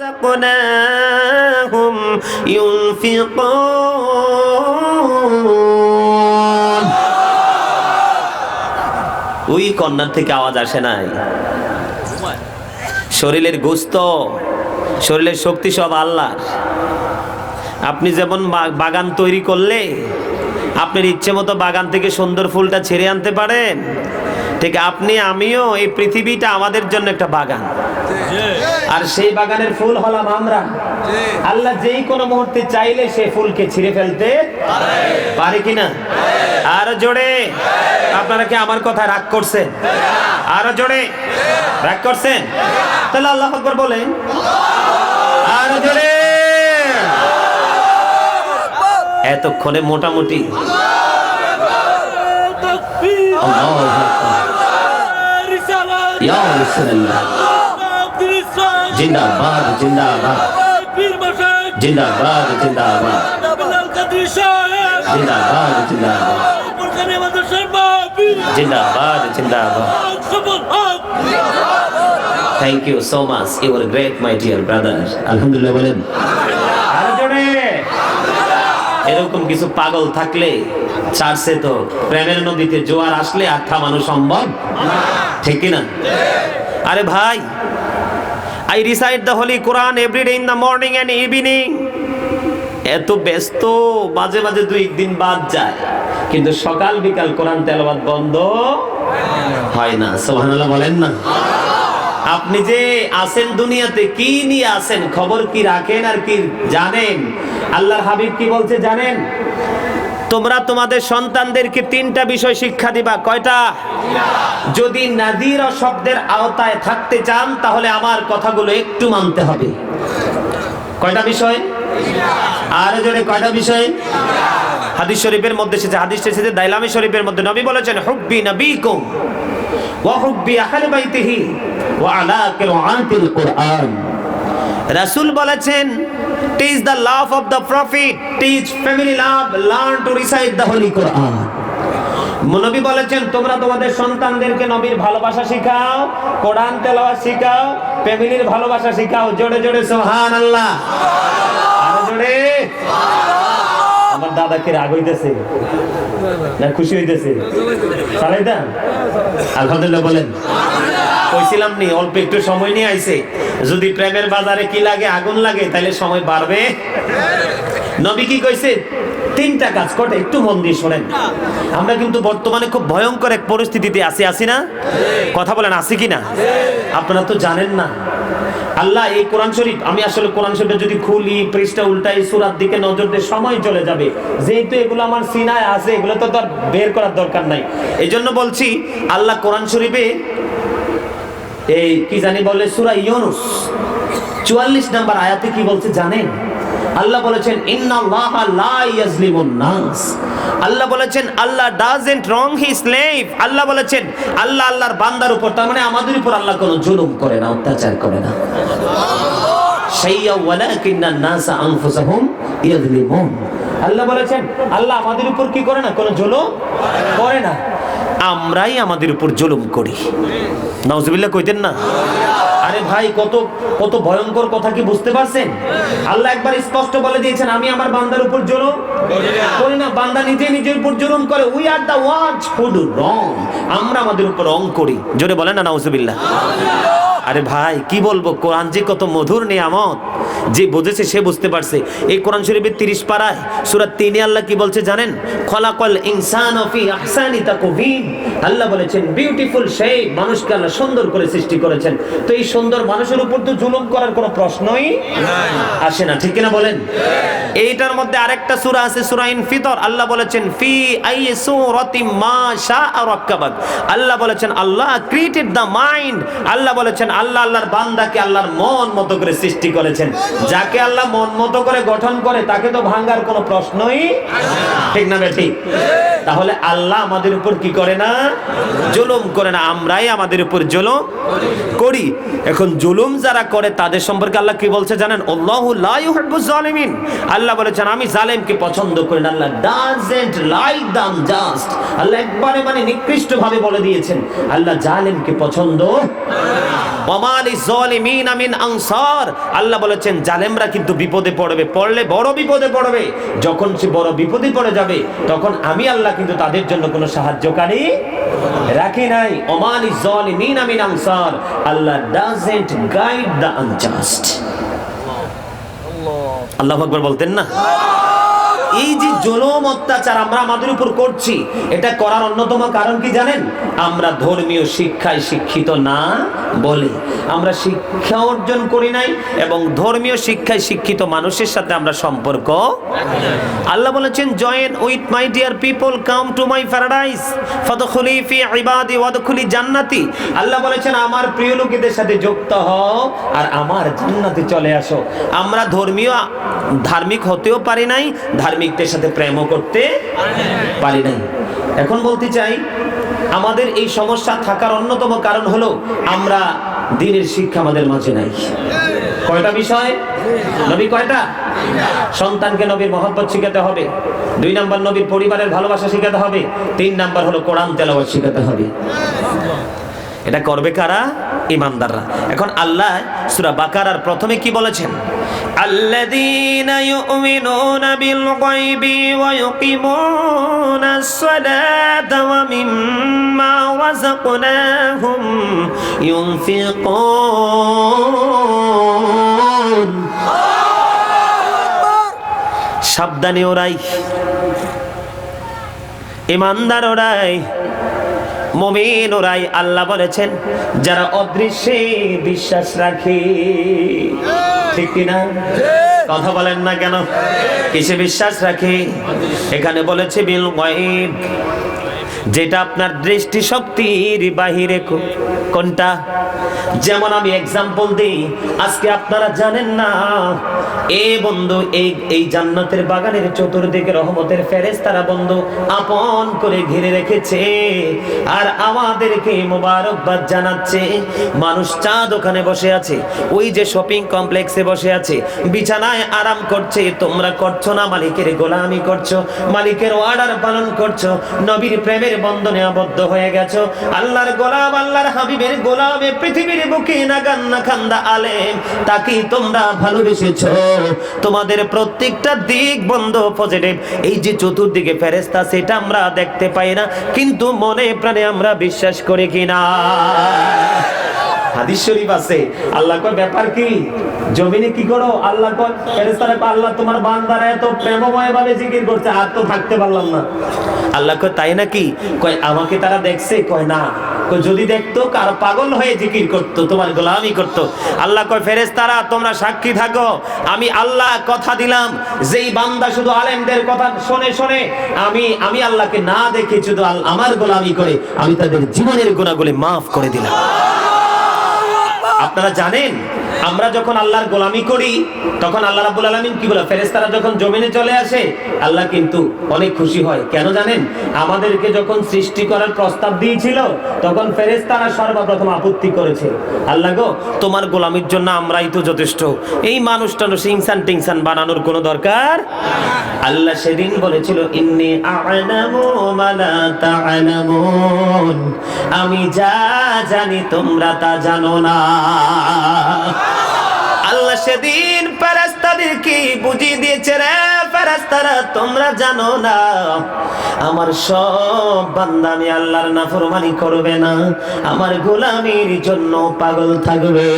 ওই কন্যার থেকে আওয়াজ আসে নাই শরীরের গোস্ত শরীরের শক্তি সব আল্লাহ আপনি যেমন বাগান তৈরি করলে আপনার ইচ্ছে মতো বাগান থেকে সুন্দর ফুলটা ছেড়ে আনতে পারেন ঠিক আমিও এই পৃথিবীটা আমাদের জন্য একটা বাগান আর সেই বাগানের ফুল হলাম আমরা আল্লাহ যেই কোনো মুহূর্তে চাইলে সেই ফুলকে ছিঁড়ে ফেলতে পারে কিনা আরো জোরে আপনারা কি আমার কথা রাগ করছেন আরো জোরে রাগ করছেন তাহলে আল্লাহু আকবার বলেন আরো জোরে এতক্ষণে মোটামুটি আল্লাহু আকবার। ইয়া রাসূলুল্লাহ জিন্দাবাদ জিন্দাবাদ জিন্দাবাদ জিন্দাবাদ জিন্দাবাদ জিন্দাবাদ জিন্দাবাদ জিন্দাবাদ। Thank you so much, you are great my dear brother. আলহামদুলিল্লাহ বলেন। আর জোরে। এরকম কিছু পাগল থাকলে চার্চে তো প্রেমের নদীতে জোয়ার আসলে আর থামানো সম্ভব, ঠিক কি না? আরে ভাই, I recite the Holy Quran every day in the morning and evening. এত ব্যস্ত, মাঝে মাঝে 2 দিন বাদ যায়, কিন্তু সকাল বিকাল কোরআন তেলাওয়াত বন্ধ হয় না। সুবহানাল্লাহ বলেন না। আপনি যে আছেন দুনিয়াতে, কি নিয়ে আছেন, খবর কি রাখেন আর কি জানেন? আল্লাহর হাবিব কি বলছে জানেন? তোমরা তোমাদের সন্তানদেরকে 3টা বিষয় শিক্ষা দিবা। কয়টা? যদি নাদির শব্দের আওতায় থাকতে চান তাহলে আমার কথাগুলো একটু মানতে হবে। কয়টা বিষয়? আর জোরে কয়টা বিষয়? হাদিস শরীফের মধ্যে এসেছে, হাদিস এসেছে দাইলামি শরীফের মধ্যে, নবী বলেছেন হুব্বি নবীকুম ওয়া হুব্বি আহলি বাইতিহি ওয়া আলা কিরাআতিল কুরআন। রাসূল বলেছেন teach the love of the prophet, teach family love, learn to recite the holy Quran. নবী বলেছেন তোমরা তোমাদের সন্তানদেরকে নবীর ভালোবাসা শিখাও, কোরআন তেলাওয়াত শিখাও, ফ্যামিলির ভালোবাসা শিখাও। জোরে জোরে সুবহানাল্লাহ। আরো জোরে। আমার দাদা কি রাগ হইতেছে না খুশি হইতেছে? চালাইতা আলহামদুলিল্লাহ বলেন। কইছিলাম নি অল্প একটু সময় নিয়ে আইছে, যদি প্রেমের বাজারে কি লাগে, আগুন লাগে, তাহলে সময় বাড়বে। নবী কি কইছে? 3টা কাজ করতে, একটু মন দিয়ে শোনেন। আমরা কিন্তু বর্তমানে খুব ভয়ঙ্কর এক পরিস্থিতিতে আছি না? কথা বলেন আছি কি না? আপনারা তো জানেন না। আল্লাহ এই কোরআন শরীফ, আমি আসলে কোরআন শরীফটা যদি খুলি, পৃষ্ঠা উল্টাই, সূরার দিকে নজর দিয়ে সময় চলে যাবে। যেহেতু এগুলো আমার সিনায় আছে, এগুলো তো আর বের করার দরকার নাই। এই জন্য বলছি, আল্লাহ কোরআন শরীফে এই কি জানি বলে সূরা ইউনূস 44 নম্বর আয়াতে কি বলছে জানেন? আল্লাহ বলেছেন ইন্নাল্লাহা লা ইয়াজলিমুন নাস। আল্লাহ বলেছেন আল্লাহ ডাজন্ট রং হিজ স্লেভ। আল্লাহ বলেছেন আল্লাহ আল্লাহর বান্দার উপর, তার মানে আমাদের উপর আল্লাহ কোনো জুলুম করে না, অত্যাচার করে না। শাইয়া ওয়ালাকিন্নান নাস আনফুসাহুম ইয়াজলিমুন। আল্লাহ বলেছেন আল্লাহ আমাদের উপর কি করে না, কোনো জুলুম করে না, আমরাই আমাদের উপর জুলুম করি। নাউজুবিল্লাহ কইতেন না? আরে ভাই, কত কত ভয়ঙ্কর কথা কি বুঝতে পারছেন? আল্লাহ একবার স্পষ্ট বলে দিয়েছেন আমি আমার বান্দার উপর জুলুম করি না। বান্দা নিজে নিজের উপর জুলুম করে। We are the once who do রং। আমরা আমাদের উপর রং করি। জোরে বলেন না নাউজুবিল্লাহ। আরে ভাই কি বলবো, কোরআন যে কত মধুর নিয়ামত, যে বুঝেছে সে বুঝতে পারছে। এই কোরআন শরীফের 30 পারায় সূরা 3 আল্লাহ কি বলছে জানেন? খলাকাল ইনসানা ফি আহসানি তাকওয়িম। আল্লাহ বলেছেন বিউটিফুল শেপ, মানুষকে আল্লাহ সুন্দর করে সৃষ্টি করেছেন। তো এই সুন্দর মানুষের উপর তো জুলুম করার কোনো প্রশ্নই আসে না, ঠিক কিনা বলেন? এইটার মধ্যে আরেকটা সূরা আছে, সূরা ইনফিতর। আল্লাহ বলেছেন ফি আই সূরাতিম মা শাআ রাক্কাবাক। আল্লাহ বলেছেন আল্লাহ ক্রিয়েটেড দ্য মাইন্ড। আল্লাহ বলেছেন আল্লাহ আল্লাহর বান্দাকে আল্লাহর মন মতো করে সৃষ্টি করেছেন। যাকে আল্লাহ মন মতো করে গঠন করে তাকে তো ভাঙার কোনো প্রশ্নই, ঠিক না ঠিক? তাহলে আল্লাহ আমাদের উপর কি করে না, জুলুম করে না, আমরাই আমাদের উপর জুলুম করি। এখন জুলুম যারা করে তাদের সম্পর্কে আল্লাহ কি বলছে জানেন? আল্লাহু লা ইউহিব্বুজ জালিমিন। আল্লাহ বলেছেন আমি জালেমকে পছন্দ করি না। আল্লাহ ডাজন্ট লাইক দ্য আনজাস্ট। আল্লাহ একবারে মানে নিকৃষ্ট ভাবে বলে দিয়েছেন আল্লাহ জালেমকে পছন্দ ওয়ামা লিযালিমিনা মিন আনসার। আল্লাহ বলেছেন জালেমরা কিন্তু বিপদে পড়বে, পড়লে বড় বিপদে পড়বে। যখন সে বড় বিপদে পড়ে যাবে তখন আমি আল্লাহ কিন্তু তাদের জন্য কোনো সাহায্যকারী রাখি নাই। ওয়ামা লিযালিমিনা মিন আনসার। Allah doesn't guide the unjust. আল্লাহু আকবার বলতেন না? এই যে জুলুম অত্যাচার আমরা আমাদের উপর করছি, এটা করার অন্যতম কারণ কি জানেন? আমরা ধর্মীয় শিক্ষায় শিক্ষিত না বলে। আমরা শিক্ষা অর্জন করি নাই এবং ধর্মীয় শিক্ষায় শিক্ষিত মানুষের সাথে আমরা সম্পর্ক। আল্লাহ বলেছেন join with my dear people, come to my paradise ফাদখুলি ফি ইবাদি ওয়াদখুলি জান্নাতি। আল্লাহ বলেছেন আমার প্রিয় লোকেদের সাথে যুক্ত হও আর আমার জান্নাতে চলে আসো। আমরা ধার্মিক হতেও পারি নাই, ধার্মিক ধার্মিকদের সাথে প্রেমও করতে পারি নাই। এখন বলতে চাই, আমাদের এই সমস্যা থাকার অন্যতম কারণ হলো আমরা দ্বীনের শিক্ষা আমাদের মাঝে নাই। কয়টা বিষয়? নবী কয়টা? সন্তানকে নবীর মহব্বত শিখাতে হবে। 2 নাম্বার নবীর পরিবারের ভালোবাসা শিখাতে হবে। 3 নাম্বার হলো কোরআন তেলাওয়াত শিখাতে হবে। এটা করবে কারা? ঈমানদাররা। এখন আল্লাহ সূরা বাকারার প্রথমে কি বলেছেন? আল্লাযীনা ইউমিনুনা বিল গায়বি ওয়া ইউকিমুনাস সালাতা ওয়া মিম্মা রাযাকনাহুম ইউনফিকুন। সাবধানী ওরাই, ঈমানদার ওরাই, মুমিন ওরাই। আল্লাহ বলেছেন যারা অদৃশ্যে বিশ্বাস রাখে। ঠিক কিনা? কথা বলেন না কেন? কিসে বিশ্বাস রাখে? এখানে বলেছে বিল গায়ব, যেটা আপনার দৃষ্টি শক্তির বাহিরে। কোনটা? যেমন আমি এক্সাম্পল দিই, আজকে আপনারা জানেন না বন্ধু, এই জান্নাতের বাগানের চতুর্দিকে রহমতের ফেরেশতারা বন্ধু আপন করে ঘিরে রেখেছে আর আমাদেরকে মোবারকবাদ জানাচ্ছে। মানুষ চা দোকানে বসে আছে, ওই যে শপিং কমপ্লেক্সে বসে আছে, বিছানায় আরাম করছে। তোমরা করছো না, মালিকের গোলামি করছো, মালিকের অর্ডার পালন করছো, নবীর প্রেমের বন্ধনে আবদ্ধ হয়ে গেছো, আল্লাহর গোলাম, আল্লাহর হাবিবের গোলামে পৃথিবীর বুকে নাগান না খান্দা আলেম, তাকে তোমরা ভালোবেসেছো। তোমাদের প্রত্যেকটা দিক বন্ধ পজিটিভ। এই যে চতুর্দিকে ফেরেশতা, সেটা আমরা দেখতে পাই না, কিন্তু মনে প্রাণে আমরা বিশ্বাস করি কিনা? হাদিস শরীফ আছে, আল্লাহ কয় ব্যাপার কি? জমিনে কি করো? আল্লাহ কয় ফেরেশতারা কয় আল্লাহ তোমার বান্দারা এত প্রেমময় ভাবে জিকির করছে, আর তো থাকতে পারলাম না। আল্লাহ কয় তাই নাকি? কয় আমাকে তারা দেখছে? কয় না। কয় যদি দেখতো কার পাগল হয়ে জিকির করতো, তোমার গোলামি করতো। আল্লাহ কয় ফেরেশতারা তোমরা সাক্ষী থাকো, আমি আল্লাহ কথা দিলাম, যেই বান্দা শুধু আলেমদের কথা শুনে শুনে আমি আল্লাহকে না দেখে শুধু আমার গোলামি করে, আমি তাদের জীবনের গুনাহগুলি মাফ করে দিলাম। আপনারা জানেন আমরা যখন আল্লাহর গোলামি করি তখন আল্লাহ রাব্বুল আলামিন কি বলে? ফেরেশতারা যখন জমিনে চলে আসে আল্লাহ কিন্তু অনেক খুশি হয়। কেন জানেন? আমাদেরকে যখন সৃষ্টি করার প্রস্তাব দিয়েছিল তখন ফেরেশতারা সর্বপ্রথম আপত্তি করেছে, আল্লাহ গো তোমার গোলামির জন্য আমরাই তো যথেষ্ট, এই মানুষটা ইনসান টিনসান বানানোর কোনো দরকার। আল্লাহ সেদিন বলেছিল ইন্নী আ'লামু মা লা তা'লামুন, আমি যা জানি তোমরা তা জানো না। আল্লাহ সেদিন ফেরেশতাদেরকে বুঝিয়ে দিয়েছে, রে ফেরেশতারা তোমরা জানো না আমার সব বান্দা আমি আল্লাহর নাফরমানি করবে না, আমার গোলামির জন্য পাগল থাকবে।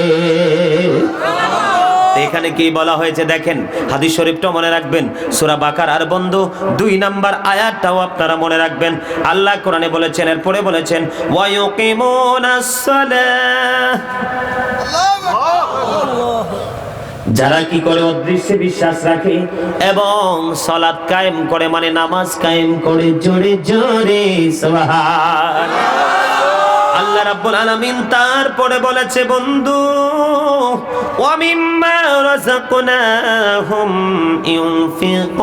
এখানে কি বলা হয়েছে দেখেন, হাদিস শরীফটা মনে রাখবেন, সূরা বাকারার বন্ধু 2 নাম্বার আয়াতটাও আপনারা মনে রাখবেন। আল্লাহ কোরআনে বলেছেন, এরপরে বলেছেন ওয়া ইউকিমুনাস সালাহ, যারা কি করে? অদৃশ্যে বিশ্বাস রাখে এবং সালাত কায়েম করে, মানে নামাজ কায়েম করে। জোরে জোরে সুবহান। আল্লাহ রাব্বুল আলামিন তারপরে বলেছে বন্ধু ওয়া মিম্মা রাযাকনাহুম ইউনফিকুন।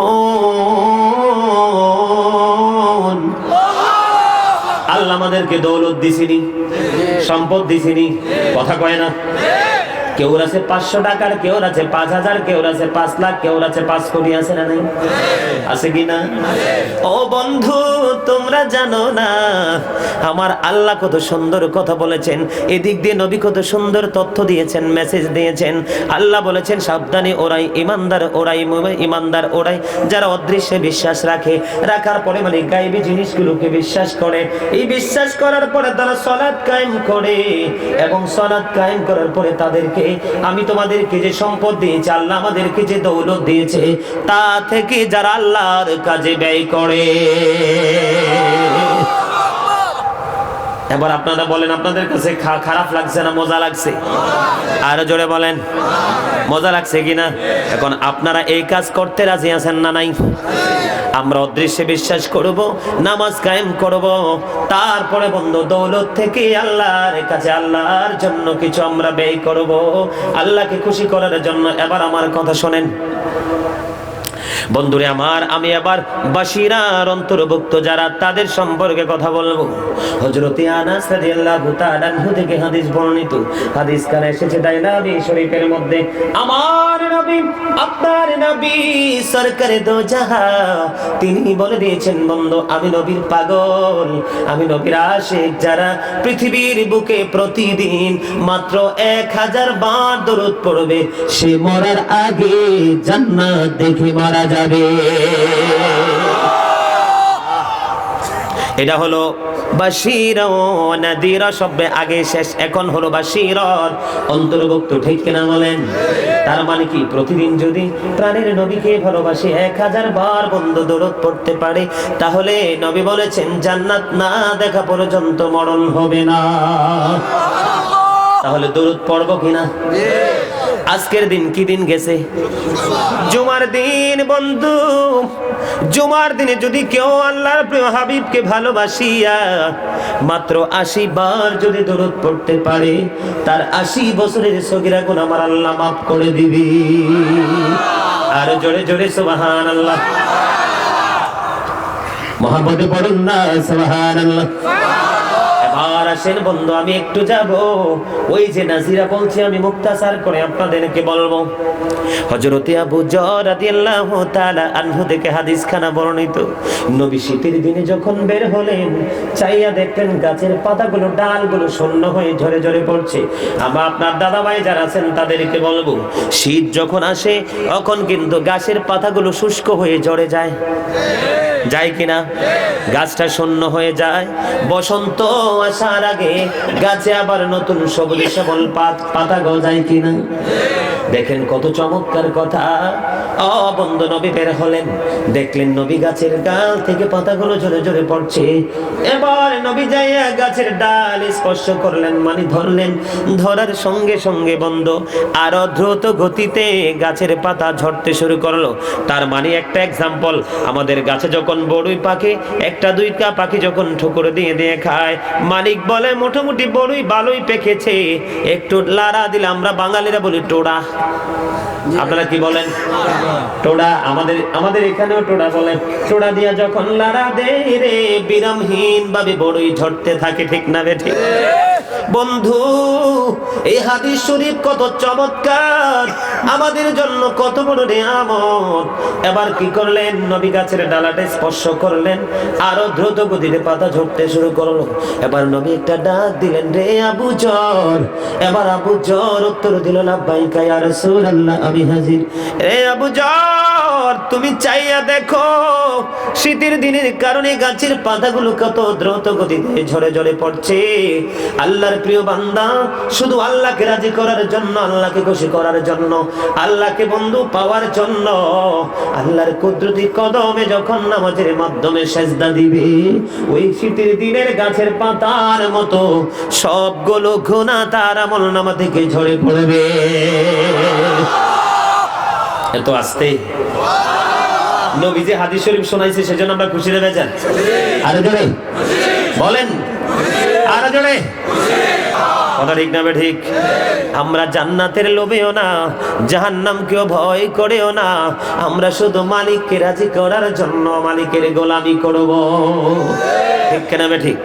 আল্লাহ আমাদেরকে দৌলত দিছিনি, সম্পদ দিছিনি, কথা কয় না? কেউ আছে 500 টাকার, কেউ আছে 5000, কেউ আছে 5 লাখ, কেউ আছে 5 কোটি, আছে না নাই? আছে কি না? ও বন্ধু তোমরা জানো না আমার আল্লাহ কত সুন্দর কথা বলেছেন, এদিক দিয়ে নবী কত সুন্দর তথ্য দিয়েছেন, মেসেজ দিয়েছেন। আল্লাহ বলেছেন সাবধানে ওরাই ঈমানদার, ওরাই ঈমানদার ওরাই যারা অদৃশ্যে বিশ্বাস রাখে, রাখার পরে মানে গায়েবী জিনিসগুলোকে বিশ্বাস করে। এই বিশ্বাস করার পরে তারা সালাত কায়েম করে এবং সালাত কায়েম করার পরে তাদেরকে আমি তোমাদেরকে যে সম্পদ দিয়েছি, আল্লাহ আমাদেরকে যে দৌলত দিয়েছে, তা থেকে যারা আল্লাহর কাজে ব্যয় করে। এবার আপনারা বলেন আপনাদের কাছে খারাপ লাগছে না মজা লাগছে? আরো জোরে বলেন মজা লাগছে কিনা? এখন আপনারা এই কাজ করতে রাজি আছেন না নাই? আমরা অদৃশ্যে বিশ্বাস করব, নামাজ কায়েম করব, তারপরে বন্ধু দৌলত থেকে আল্লাহর কাছে আল্লাহর জন্য কিছু আমরা ব্যয় করব, আল্লাহকে খুশি করার জন্য। এবার আমার কথা শোনেন, বন্ধুরে আমার, আমি আবার বাশিরার অন্তর্ভুক্ত যারা তাদের সম্পর্কে কথা বলবো। হযরতে আনাস রাদিয়াল্লাহু তাআলা আনহু থেকে হাদিস বর্ণিত, হাদিস কানে এসেছে দাইলাবি শরীফের মধ্যে, আমার নবী, আপনার নবী সরকারে দো জাহান, তিনি বলে দিয়েছেন, বন্ধু আমি নবীর পাগল, আমি নবীর আশিক, যারা পৃথিবীর বুকে প্রতিদিন মাত্র 1000 বার দরুদ পড়বে, সে মরার আগে জান্নাত দেখে মারা যাবে। এটা হলো বাশীরা ও নাদিরা, শব্দে আগে শেষ, এখন হলো বাশীরার অন্তর্ভুক্ত, ঠিক কিনা বলেন? তার মানে কি, প্রতিদিন যদি প্রাণের নবীকে ভালোবাসে 1000 বার বন্ধ দরুদ পড়তে পারে, তাহলে নবী বলেছেন জান্নাত না দেখা পর্যন্ত মরণ হবে না। তাহলে দরুদ পড়বো কিনা? আজকের দিন কি দিন গেছে? জুমার দিন। বন্ধু, জুমার দিনে যদি কেউ আল্লাহর প্রিয় হাবিবকে ভালোবাসিয়া মাত্র 80 বার যদি দরুদ পড়তে পারে, তার 80 বছরের সগীরা গুনাহ আমার আল্লাহ মাফ করে দিবি। আর জোরে জোরে সুবহানাল্লাহ, মুহাম্মদে পড়ুন না সুবহানাল্লাহ। এবার আসেন বন্ধু, আমি একটু যাব ওই যে নাজিরা বলছি, আমি মুক্তাসার করে আপনাদেরকে বলবো। হযরতে আবু যর রাদিয়াল্লাহু তাআলা আনহু থেকে হাদিস খানা বর্ণিত, নবী শীতের দিনে যখন বের হলেন, চাইয়া দেখলেন গাছের পাতাগুলো, ডালগুলো শূন্য হয়ে ঝরে ঝরে পড়ছে। আমার আপনার দাদা ভাই যারা আছেন তাদেরকে বলবো, শীত যখন আসে তখন কিন্তু গাছের পাতাগুলো শুষ্ক হয়ে ঝরে যায়, যায় কিনা? গাছটা শূন্য হয়ে যায়। বসন্ত আসার আগে গাছে আবার নতুন সবুজ সবল পাতা গজায় কিনা? দেখেন কত চমৎকার কথা। বন্ধু, নবী বের হলেন, দেখলেন নবী গাছের ডাল থেকে পাতাগুলো ঝরে ঝরে পড়ছে। এবার নবী যাইয়া গাছের ডাল স্পর্শ করলেন, মানে ধরলেন। ধরার সঙ্গে সঙ্গে বন্ধু আরো দ্রুত গতিতে গাছের পাতা ঝরতে শুরু করলো। তার মানে একটা এক্সাম্পল, আমাদের গাছে যখন বড়ই পাকে, একটা দুইটা পাখি যখন ঠুকুর দিয়ে দিয়ে খায়, মালিক বলে মোটামুটি বড়ই ভালোই পেকেছে, একটু লাড়া দিলে, আমরা বাঙালিরা বলি টোড়া, আপনারা কি বলেন? টোড়া। আমাদের এখানেও টোড়া বলেন। টোড়া দিয়া যখন লাড়া দেয় রে, বিরামহীন ভাবে বড়ই ঝরতে থাকে, ঠিক না বে ঠিক? বন্ধু, এই হাদিস শরীফ কত চমৎকার, আমাদের জন্য কত বড় নিয়ামত। এবার কি করলেন, নবী গাছের ডালাটা স্পর্শ করলেন, আরো দ্রুত গতিতে পাতা ঝরতে শুরু করলো। এবার নবী একটা ডাক দিলেন, রে আবু যর। এবার আবু যর উত্তর দিল, লাব্বাইকা ইয়া রাসূলুল্লাহ, আমি হাজির। রে আবু যর, তুমি চাইয়া দেখো, শীতের দিনের কারণে গাছের পাতাগুলো কত দ্রুত গতিতে ঝরে ঝরে পড়ছে। আল্লাহর প্রিয় বান্দা, শুধু আল্লাহকে রাজি করার জন্য, আল্লাহকে খুশি করার জন্য, আল্লাহকে বন্ধু পাওয়ার জন্য, আল্লাহর কুদরতি কদমে যখন নামাজের মাধ্যমে সেজদা দিবে, ওই শীতের দিনের গাছের পাতার মতো সবগুলো গুনাহ তার আমলনামা থেকে ঝরে পড়বে। এত আস্তে নবী যে হাদিস শরীফ শোনাইছে, সেজন্য আমরা খুশি রে বেজান? আরে জোরে বলেন, আরে জোরে, কথা ঠিক না বে ঠিক? আমরা জান্নাতের লোভেও না, জাহান্নামকেও ভয় করেও না, আমরা শুধু মালিককে রাজি করার জন্য মালিকের গোলামি করব, ঠিক না বে ঠিক?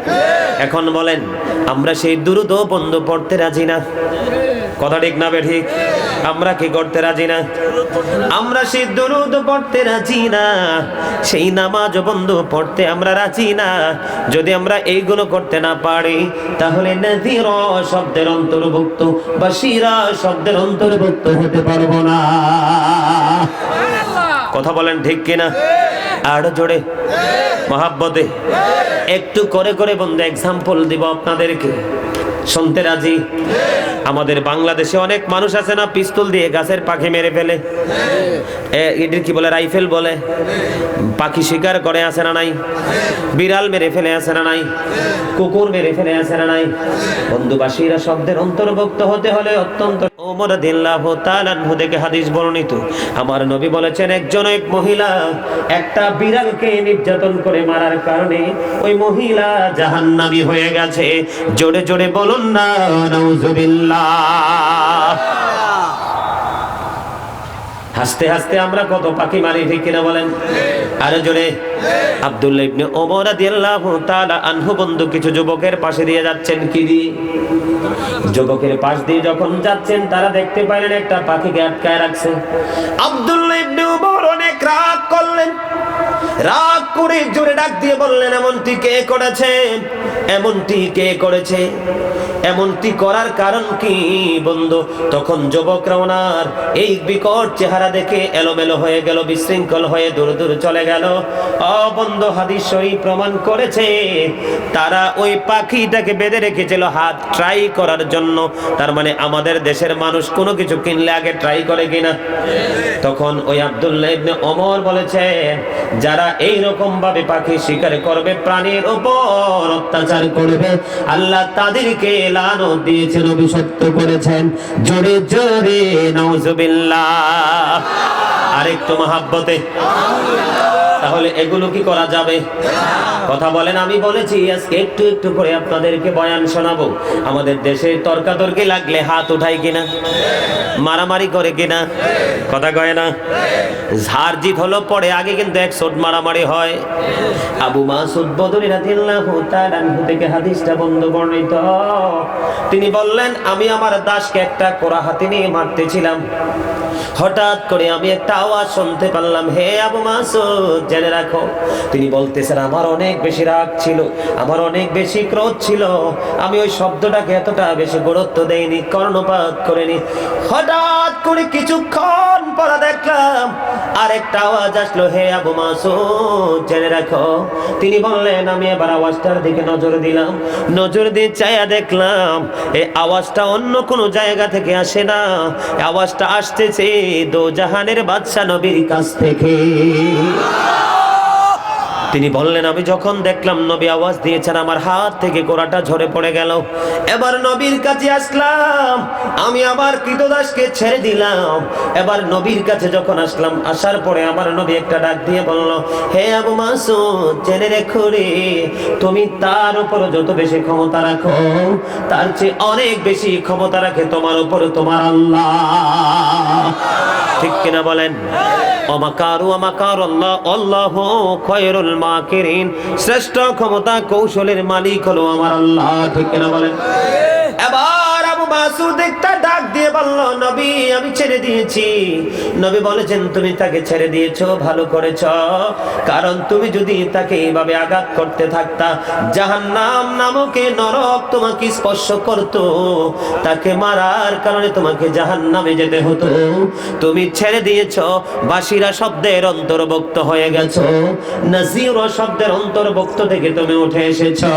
এখন বলেন, আমরা সেই দুরূদ বন্ধু পড়তে রাজি না? কথা ঠিক না বে ঠিক? আমরা কি করতে রাজি না? আমরা সেই দুরূদ পড়তে রাজি না, সেই নামাজ বন্ধু পড়তে আমরা রাজি না। যদি আমরা এইগুলো করতে না পারি, তাহলে নাযীরা শব্দের অন্তর্ভুক্ত, বাশীরা শব্দের অন্তর্ভুক্ত হতে পারবো না। কথা বলেন ঠিক কিনা? আর জোরে মহাব্বতে একটু করে করে বন্ধু এক্সাম্পল দিব আপনাদেরকে, শুনতে রাজি? আমাদের বাংলাদেশে অনেক মানুষ আছে না, পিস্তল দিয়ে গাছের পাখি মেরে ফেলে, এদের কি বলে, রাইফেল বলে, পাখি শিকার করে, আছে না নাই? বিড়াল মেরে ফেলে, আছে না নাই? কুকুর মেরে ফেলে, আছে না নাই? বন্ধু, বাশীরা শব্দের অন্তর্ভুক্ত হতে হলে অত্যন্ত। ওমর রাদিয়াল্লাহু তাআলা আনহু থেকে হাদিস বর্ণিত, আমার নবী বলেছেন, একজন এক মহিলা একটা বিড়ালকে নির্যাতন করে মারার কারণে ওই মহিলা জাহান্নামী হয়ে গেছে। জোরে জোরে বলুন না নাউজুবিল্লাহ। হাসতে হাসতে আমরা কত পাখি মারি, ঠিক কিনা বলেন? আরো জোরে। আব্দুল্লাহ ইবনে ওমর রাদিয়াল্লাহু তাআলা আনহু বন্ধু কিছু যুবকের পাশে দিয়ে যাচ্ছেন, কি দিয়ে? যুবকের পাশ দিয়ে যখন যাচ্ছেন তারা দেখতে পাইলেন একটা পাখিকে আটকায় রাখছে। আব্দুল্লাহ ইবনে ওমর অনেক রাগ করলেন, রাগ করে জোরে ডাক দিয়ে বললেন, এমনটি কে করেছে? এমনটি কে করেছে? এমনটি করার কারণ কি বন্ধু? তখন যুবকরা ওনার এই বিকট চেহারা দেখে এলোমেলো হয়ে গেল, বিশৃঙ্খল হয়ে দূর দূর চলে গেল। বন্ধু, হাদিস শরীফ প্রমাণ করেছে তারা ওই পাখিটাকে বেঁধে রেখেছিল হাত ট্রাই করার জন্য। তার মানে আমাদের দেশের মানুষ কোনো কিছু কিনলে আগে ট্রাই করে কিনা? তখন ওই আব্দুল্লাহ ইবনে ওমর বলেছেন, যারা এই রকম ভাবে পাখি শিকার করবে, প্রাণীর উপর অত্যাচার করবে, আল্লাহ তাদেরকে লানত দিয়েছেন, অভিশপ্ত করেছেন। জোরে জোরে নাউজুবিল্লাহ। আরেকটু মহাব্বতে। তাহলে এগুলো কি করা যাবে? কথা বলেন। আমি বলেছি আজকে একটু একটু করে আপনাদেরকে বয়ান শোনাবো। আমাদের দেশে তর্কাতর্কি লাগলে হাত উঠায় কিনা? মারামারি করে কিনা? কথা কয় না? ঝাড় জিত হলো পরে, আগে কিন্তু একশোট মারামারি হয়। আবু মাসউদ বদরি রাদিয়াল্লাহু তাআলা আনহু থেকে হাদিসটা বর্ণিত। তিনি বললেন, আমি আমার দাসকে একটা কোরা হাতে নিয়ে মারতেছিলাম, হঠাৎ করে আমি একটা আওয়াজ শুনতে পারলাম, হে আবু মাসউদ জেনে রাখো। তিনি বলতেছেন, আমার অনেক বেশি রাগ ছিল, আমার অনেক বেশি ক্রোধ ছিল, আমি ওই শব্দটাকে এতটা বেশি গুরুত্ব দেইনি, কর্ণপাত করিনি। হঠাৎ করে কিছুক্ষণ পরে দেখলাম আরেকটা আওয়াজ আসলো, হে আবু মাসউদ জেনে রাখো। তিনি বললেন, আমি এবার আওয়াজটার দিকে নজর দিলাম, নজর দিয়ে চাইয়া দেখলাম এই আওয়াজটা অন্য কোনো জায়গা থেকে আসে না, আওয়াজটা আসতেছে দোজাহানের বাদশা নবীর কাছ থেকে। তিনি বললেন, আমি যখন দেখলাম নবী আওয়াজ দিয়েছেন, আমার হাত থেকে কোরাটা ঝরে পড়ে গেল। এবার নবীর কাছে আসলাম, আমি আবার কৃতদাসকে ছেড়ে দিলাম। এবার নবীর কাছে যখন আসলাম, আসার পরে আমার নবী একটা ডাক দিয়ে বলল, হে আবু মাসউদ জেনে রেখো রে, তুমি তার উপর যত বেশি ক্ষমতা রাখো, তার চেয়ে অনেক বেশি ক্ষমতা রাখে তোমার উপর তোমার আল্লাহ। ঠিক কিনা বলেন? অমাকারু অমাকার আল্লাহ, আল্লাহু খায়রুল মাকিরিন। শ্রেষ্ঠ ক্ষমতা কৌশলের মালিক হলো আমার আল্লাহ। ঠিক কিনা বলেন? এবার আবু মাসউদ একটা ডাক দিয়ে বলল, নবী আমি ছেড়ে দিয়েছি। নবী বলেছেন, তুমি তাকে ছেড়ে দিয়েছো, ভালো করেছো, কারণ তুমি যদি তাকে এইভাবে আঘাত করতে থাকতা, জাহান্নাম নামক নরক তোমাকে স্পর্শ করত, তাকে মারার কারণে তোমাকে জাহান্নামে যেতে হতো। তুমি ছেড়ে দিয়েছো, বাশিরা শব্দের অন্তর্ভুক্ত হয়ে গেছো, নাজিরা শব্দের অন্তর্ভুক্ত থেকে তুমি উঠে এসেছো।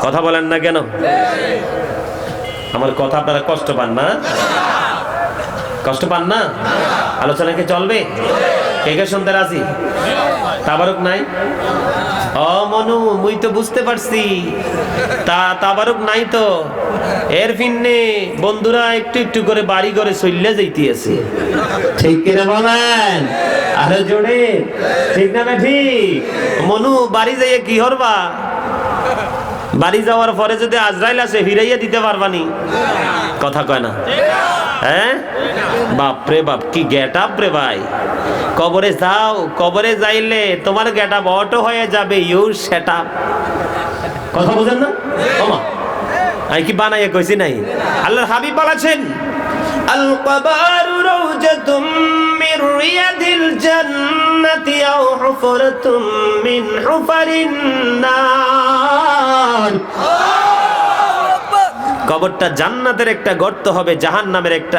কথা বলেন না কেন? আমার কথা আপনারা কষ্ট পান না? কষ্ট পান না? আলোচনা কি চলবে? কে কে শুনতে রাজি? তাবারুক নাই? ও মনু, মুই তো বুঝতে পারছি তাবারুক নাই তো। এর ফিন্নে বন্ধুরা একটু একটু করে বাড়ি ঘরে চলে যাইতেছে। ঠিক কিনা বলেন? আরে জোরে ঠিক না? ঠিক। মনু, বাড়ি যাইয়ে কি হরবা? বাড়ি যাওয়ার পরে যদি আজরাইল আসে, ফিরাইয়া দিতে পারবানি? কথা কয় না? হ্যাঁ, বাপরে বাপ, কি গেট আপ রে ভাই। কবরে যাও, কবরে যাইলে তোমার গেট আপ অটো হয়ে যাবে, ইউর সেট আপ। কথা বুঝেন না? ওমা, আমি কি বানাইয়া কইছি নাই? আল্লাহর হাবিব বলেছেন, আল কবরু রাউজাতুম মির রিয়াদিল জান্নাতি আও হুফরাতুম মিন হুফারিন নার। কবরটা জান্নাতের একটা গর্ত হবে, জাহান্নামের একটা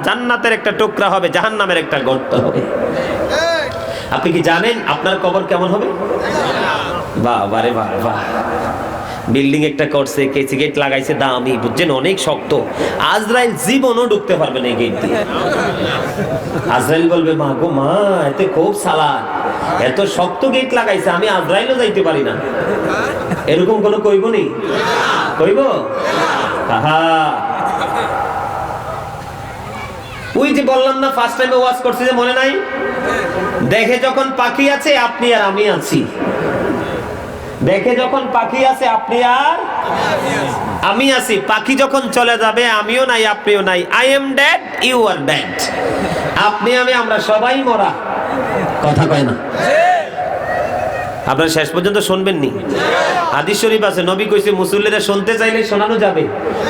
জান্নাতের একটা টুকরা হবে, জাহান্নামের একটা গর্ত হবে। আপনি কি জানেন আপনার কবর কেমন হবে? বাহ বারে বাহ বাহ। বিল্ডিং একটা করছে, কেসি গেট লাগাইছে, দামি, বুঝছেন, অনেক শক্ত। আজরাইল জীবনও ঢুকতে পারবে না এই গেট দিয়ে। আজরাইল বলবে, মা গো মা, এতে খুব সালাদ, এত শক্ত গেট লাগাইছে, আমি আজরাইলও যাইতে পারি না। এরকম কোনো কইব নি? কইব? আহা, ওই যে বললাম না ফার্স্ট টাইমে ওয়াজ করছি, যে মনে নাই? দেখে যখন পাখি আছে, আপনি আর আমি আছি, দেখে যখন পাখি আছে আপনি আর আমি আছি, পাখি যখন চলে যাবে আমিও নাই আপনিও নাই, I am dead you are dead, আপনি আমি আমরা সবাই মরা। কথা কয় না? আপনারা শেষ পর্যন্ত শুনবেন নি? হাদিস শরীফ আছে, নবী কইছে মুসল্লিরা শুনতে চাইলে শোনানো যাবে,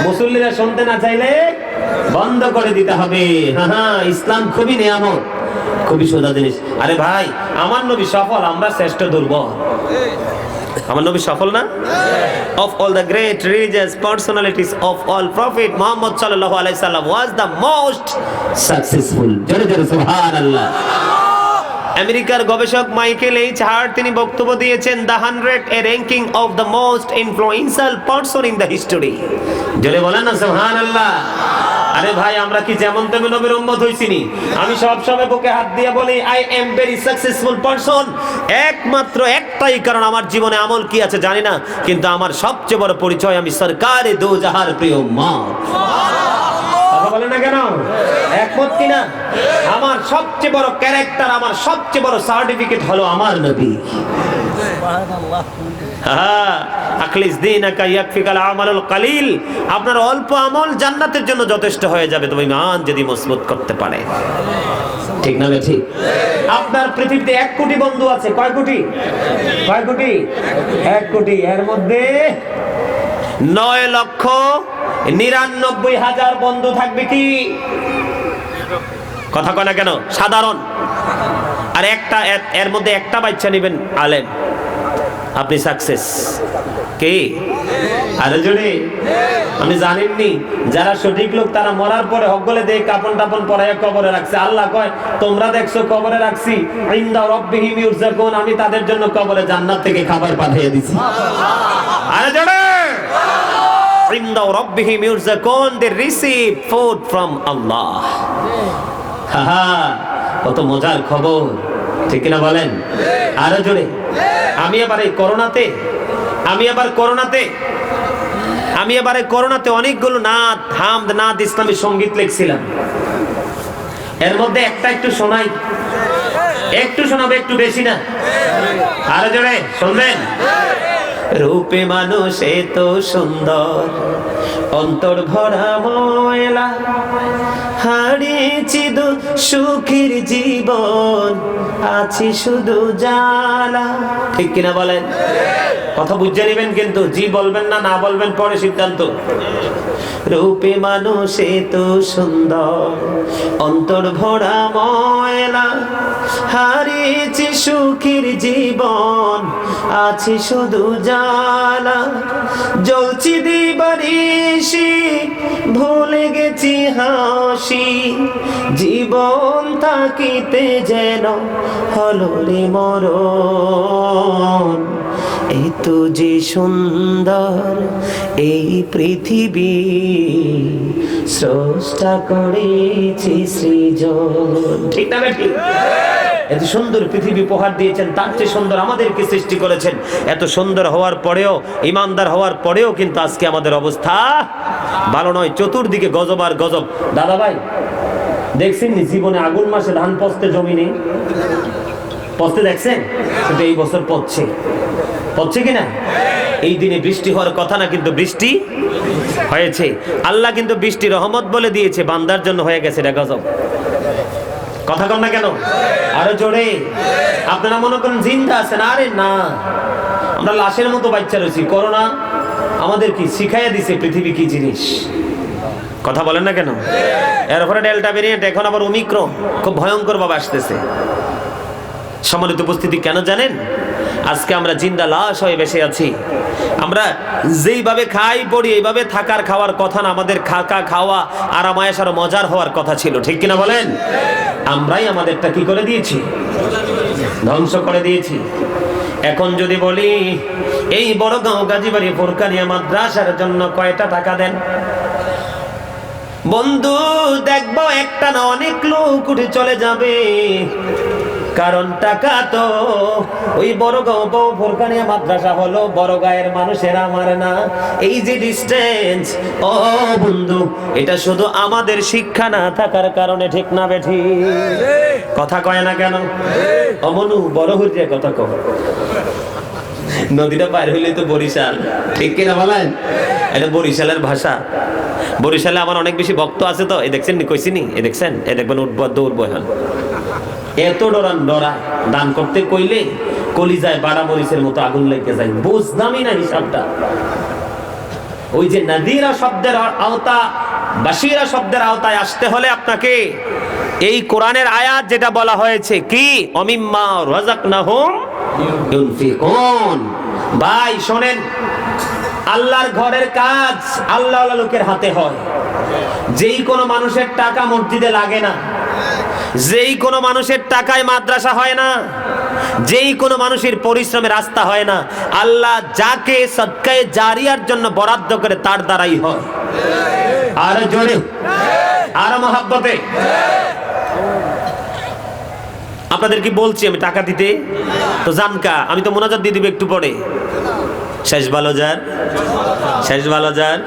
মুসল্লিরা শুনতে না চাইলে বন্ধ করে দিতে হবে। হ্যাঁ, ইসলাম খুবই নিয়ামত, খুবই সোজা জিনিস। আরে ভাই, আমার নবী সফল, আমরা শ্রেষ্ঠ দুর্বল। আমার নবী সফল না? Of all the great religious personalities of all prophet Muhammad sallallahu alaihi wasallam was the most successful. জোরে জোরে সুবহানাল্লাহ। আমেরিকার গবেষক মাইকেল এইচ হার্ট তিনি বক্তব্য দিয়েছেন, the 100 A ranking of the most influential person in the history. জোরে বলেন না সুবহানাল্লাহ। আরে ভাই, আমরা কি যেমন তেমন নবীর উম্মত হইছিনি? আমি সব সময় বুকে হাত দিয়ে বলি I am very successful person, একমাত্র একটাই কারণ আমার জীবনে আমল কি আছে জানি না, কিন্তু আমার সবচেয়ে বড় পরিচয় আমি সরকারে দো জাহার প্রিয় উম্মত। কথা বলেন না কেন? একমত কিনা? আমার সবচেয়ে বড় ক্যারেক্টার, আমার সবচেয়ে বড় সার্টিফিকেট হলো আমার নবী। আপনার অল্প আমল জান্নাতের জন্য যথেষ্ট হয়ে যাবে, তুমি ঈমান যদি মজবুত করতে পারে। ঠিক না ঠিক? আপনার পৃথিবীতে 1 কোটি বন্ধু আছে, কয় কোটি? কয় কোটি? 1 কোটি। এর মধ্যে 9,99,000 বন্ধু থাকবে কি? কথা কয় না কেন? সাধারণ। আর একটা, এর মধ্যে একটা বাচ্চা নেবেন আলেম, আপনি সাকসেস। কে? আরে জোরে আমি জানেননি, যারা সঠিক লোক তারা মরার পরে হকগলে দিয়ে কাপন টাপন পরাইয়া কবরে রাখছে। আল্লাহ কয় তোমরা দেখছো কবরে রাখছি, ইনদা রাব্বিহিম ইউরযাকুন, আমি তাদের জন্য কবরে জান্নাত থেকে খাবার পাঠিয়ে দিছি। আরে জোরে ইনদা রাব্বিহিম ইউরযাকুন, দে রিসিভ ফুড ফ্রম আল্লাহ। কত মজার খবর, ঠিক কিনা বলেন? আরো জোরে। আমি এবার করোনাতে অনেকগুলো নাত, হামদ নাত, ইসলামী সঙ্গীত লিখছিলাম। এর মধ্যে একটা একটু শোনাই, একটু শোনাবো, একটু বেশি না। আরো জোরে শুনবেন। রূপে মানুষ এত সুন্দর, অন্তর ভরা ময়লা, হারিয়েছি সুখের জীবন, আছি শুধু জ্বালা। ঠিক কিনা বলেন? কথা বুঝে নেবেন কিন্তু, জি বলবেন না, না বলবেন পরে সিদ্ধান্ত। রূপে মানুষ এত সুন্দর, অন্তর ভরা ময়লা, হারিয়েছি সুখের জীবন, আছি শুধু জ্বালা, জ্বলছি দিবানিশি, ভুলে গেছি হাসি, জীবন থাকিতে যেন হলো রে মরণ। এত যে সুন্দর এই পৃথিবী, স্রষ্টা করেছে সৃজন। ঠিক না ঠিক? এত সুন্দর পৃথিবী উপহার দিয়েছেন, তার চেয়ে সুন্দর আমাদেরকে সৃষ্টি করেছেন। এত সুন্দর হওয়ার পরেও, ইমানদার হওয়ার পরেও কিন্তু আজকে আমাদের অবস্থা ভালো নয়। চতুর্দিকে গজব আর গজব। দাদা ভাই দেখছেন জীবনে আগুন মাসে ধান পচতে জমি নেই, পচতে দেখছেন? কিন্তু এই বছর পচছে কিনা? এই দিনে বৃষ্টি হওয়ার কথা না, কিন্তু বৃষ্টি হয়েছে। আল্লাহ কিন্তু বৃষ্টি রহমত বলে দিয়েছে, বান্দার জন্য হয়ে গেছে এটা গজব। কথা কম না কেন? আরো জোরে। আপনারা মনে করেন জিন্দা আছেন, আরে না, আমরা লাশের মতো বাচ্চা রয়েছি। করোনা আমাদের কি শিখাইয়া দিছে পৃথিবী কি জিনিস। কথা বলেন না কেন? এরপরে ডেল্টা ভেরিয়েন্ট, এখন আবার ওমিক্রন, খুব ভয়ঙ্কর ভাবে আসতেছে। সম্মানিত উপস্থিতি, কেন জানেন? আজকে আমরা জিন্দা লাশ হয়ে বেঁচে আছি। আমরা যেইভাবে খাই পড়ি এইভাবে থাকার খাওয়ার কথা না, আমাদের খাকা খাওয়া আরামায়েশ আর মজার হওয়ার কথা ছিল। ঠিক কিনা বলেন? আমরাই আমাদেরটা কি করে দিয়েছি? ধ্বংস করে দিয়েছি। এখন যদি বলি এই বড়গাঁও গাজীবাড়ি ফুরকানিয়া মাদ্রাসার জন্য কয়টা টাকা দেন, বন্ধু দেখবো একটা না অনেক লোক উঠে চলে যাবে। কারণ টাকা তো ওই বড়গাঁও ফুরকানিয়া মাদ্রাসা হলো বড়গাঁয়ের মানুষের, আমার না। এই যে ডিস্টেন্স, ও বন্ধু, এটা শুধু আমাদের শিক্ষা না থাকার কারণে। ঠিক না বেঠি? কথা কয় না কেন? অমনু বড় হইতে কথা কও। নদীটা পার হইলে তো বরিশাল, ঠিক কিনা বলেন? এটা বরিশালের ভাষা। বরিশালে আমার অনেক বেশি ভক্ত আছে তো, এই দেখছেন নি, কইছিনি, এই দেখছেন, এই দেখবেন উঠবো দৌড় বহান, এত ডরায় দান করতে কইলে কলিজায় বাড়া মরিচের মতো আগুন লেগে যায়, বুঝলামই না হিসাবটা। ওই যে নাদিরা শব্দের আওতা, বাশিরা শব্দের আওতায় আসতে হলে আপনাকে এই কোরআনের আয়াত যেটা বলা হয়েছে কি, অমিম্মা রাযাকনাহুম ইউনফিকুন। ভাই শোনেন, আল্লাহর ঘরের কাজ আল্লাহওয়ালা লোকের হাতে হয়। যেই কোনো মানুষের টাকা মসজিদে লাগে না, যেই কোনো মানুষের টাকায় মাদ্রাসা হয় না, যেই কোনো মানুষের পরিশ্রমে রাস্তা হয় না, আল্লাহ যাকে সদকায়ে জারিয়ার জন্য বরাদ্দ করে তার দ্বারাই হয়। আর জোরে, আর মহাব্বতে আপনাদের কি বলছি আমি টাকা দিতে, তো জানকা আমি তো মোনাজাত দিয়ে দিব একটু পরে। শেষ ভালো যার, শেষ ভালো যার।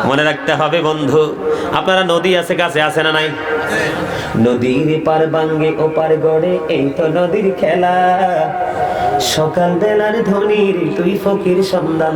মনে রাখতে হবে বন্ধু, আপনারা নদী আছে কাছে, আছে না নাই? নদীর পার বাঙ্গে ওপার গড়ে, এই তো নদীর খেলা। সকাল বেলার ধনির তুই ফকির সন্ধ্যা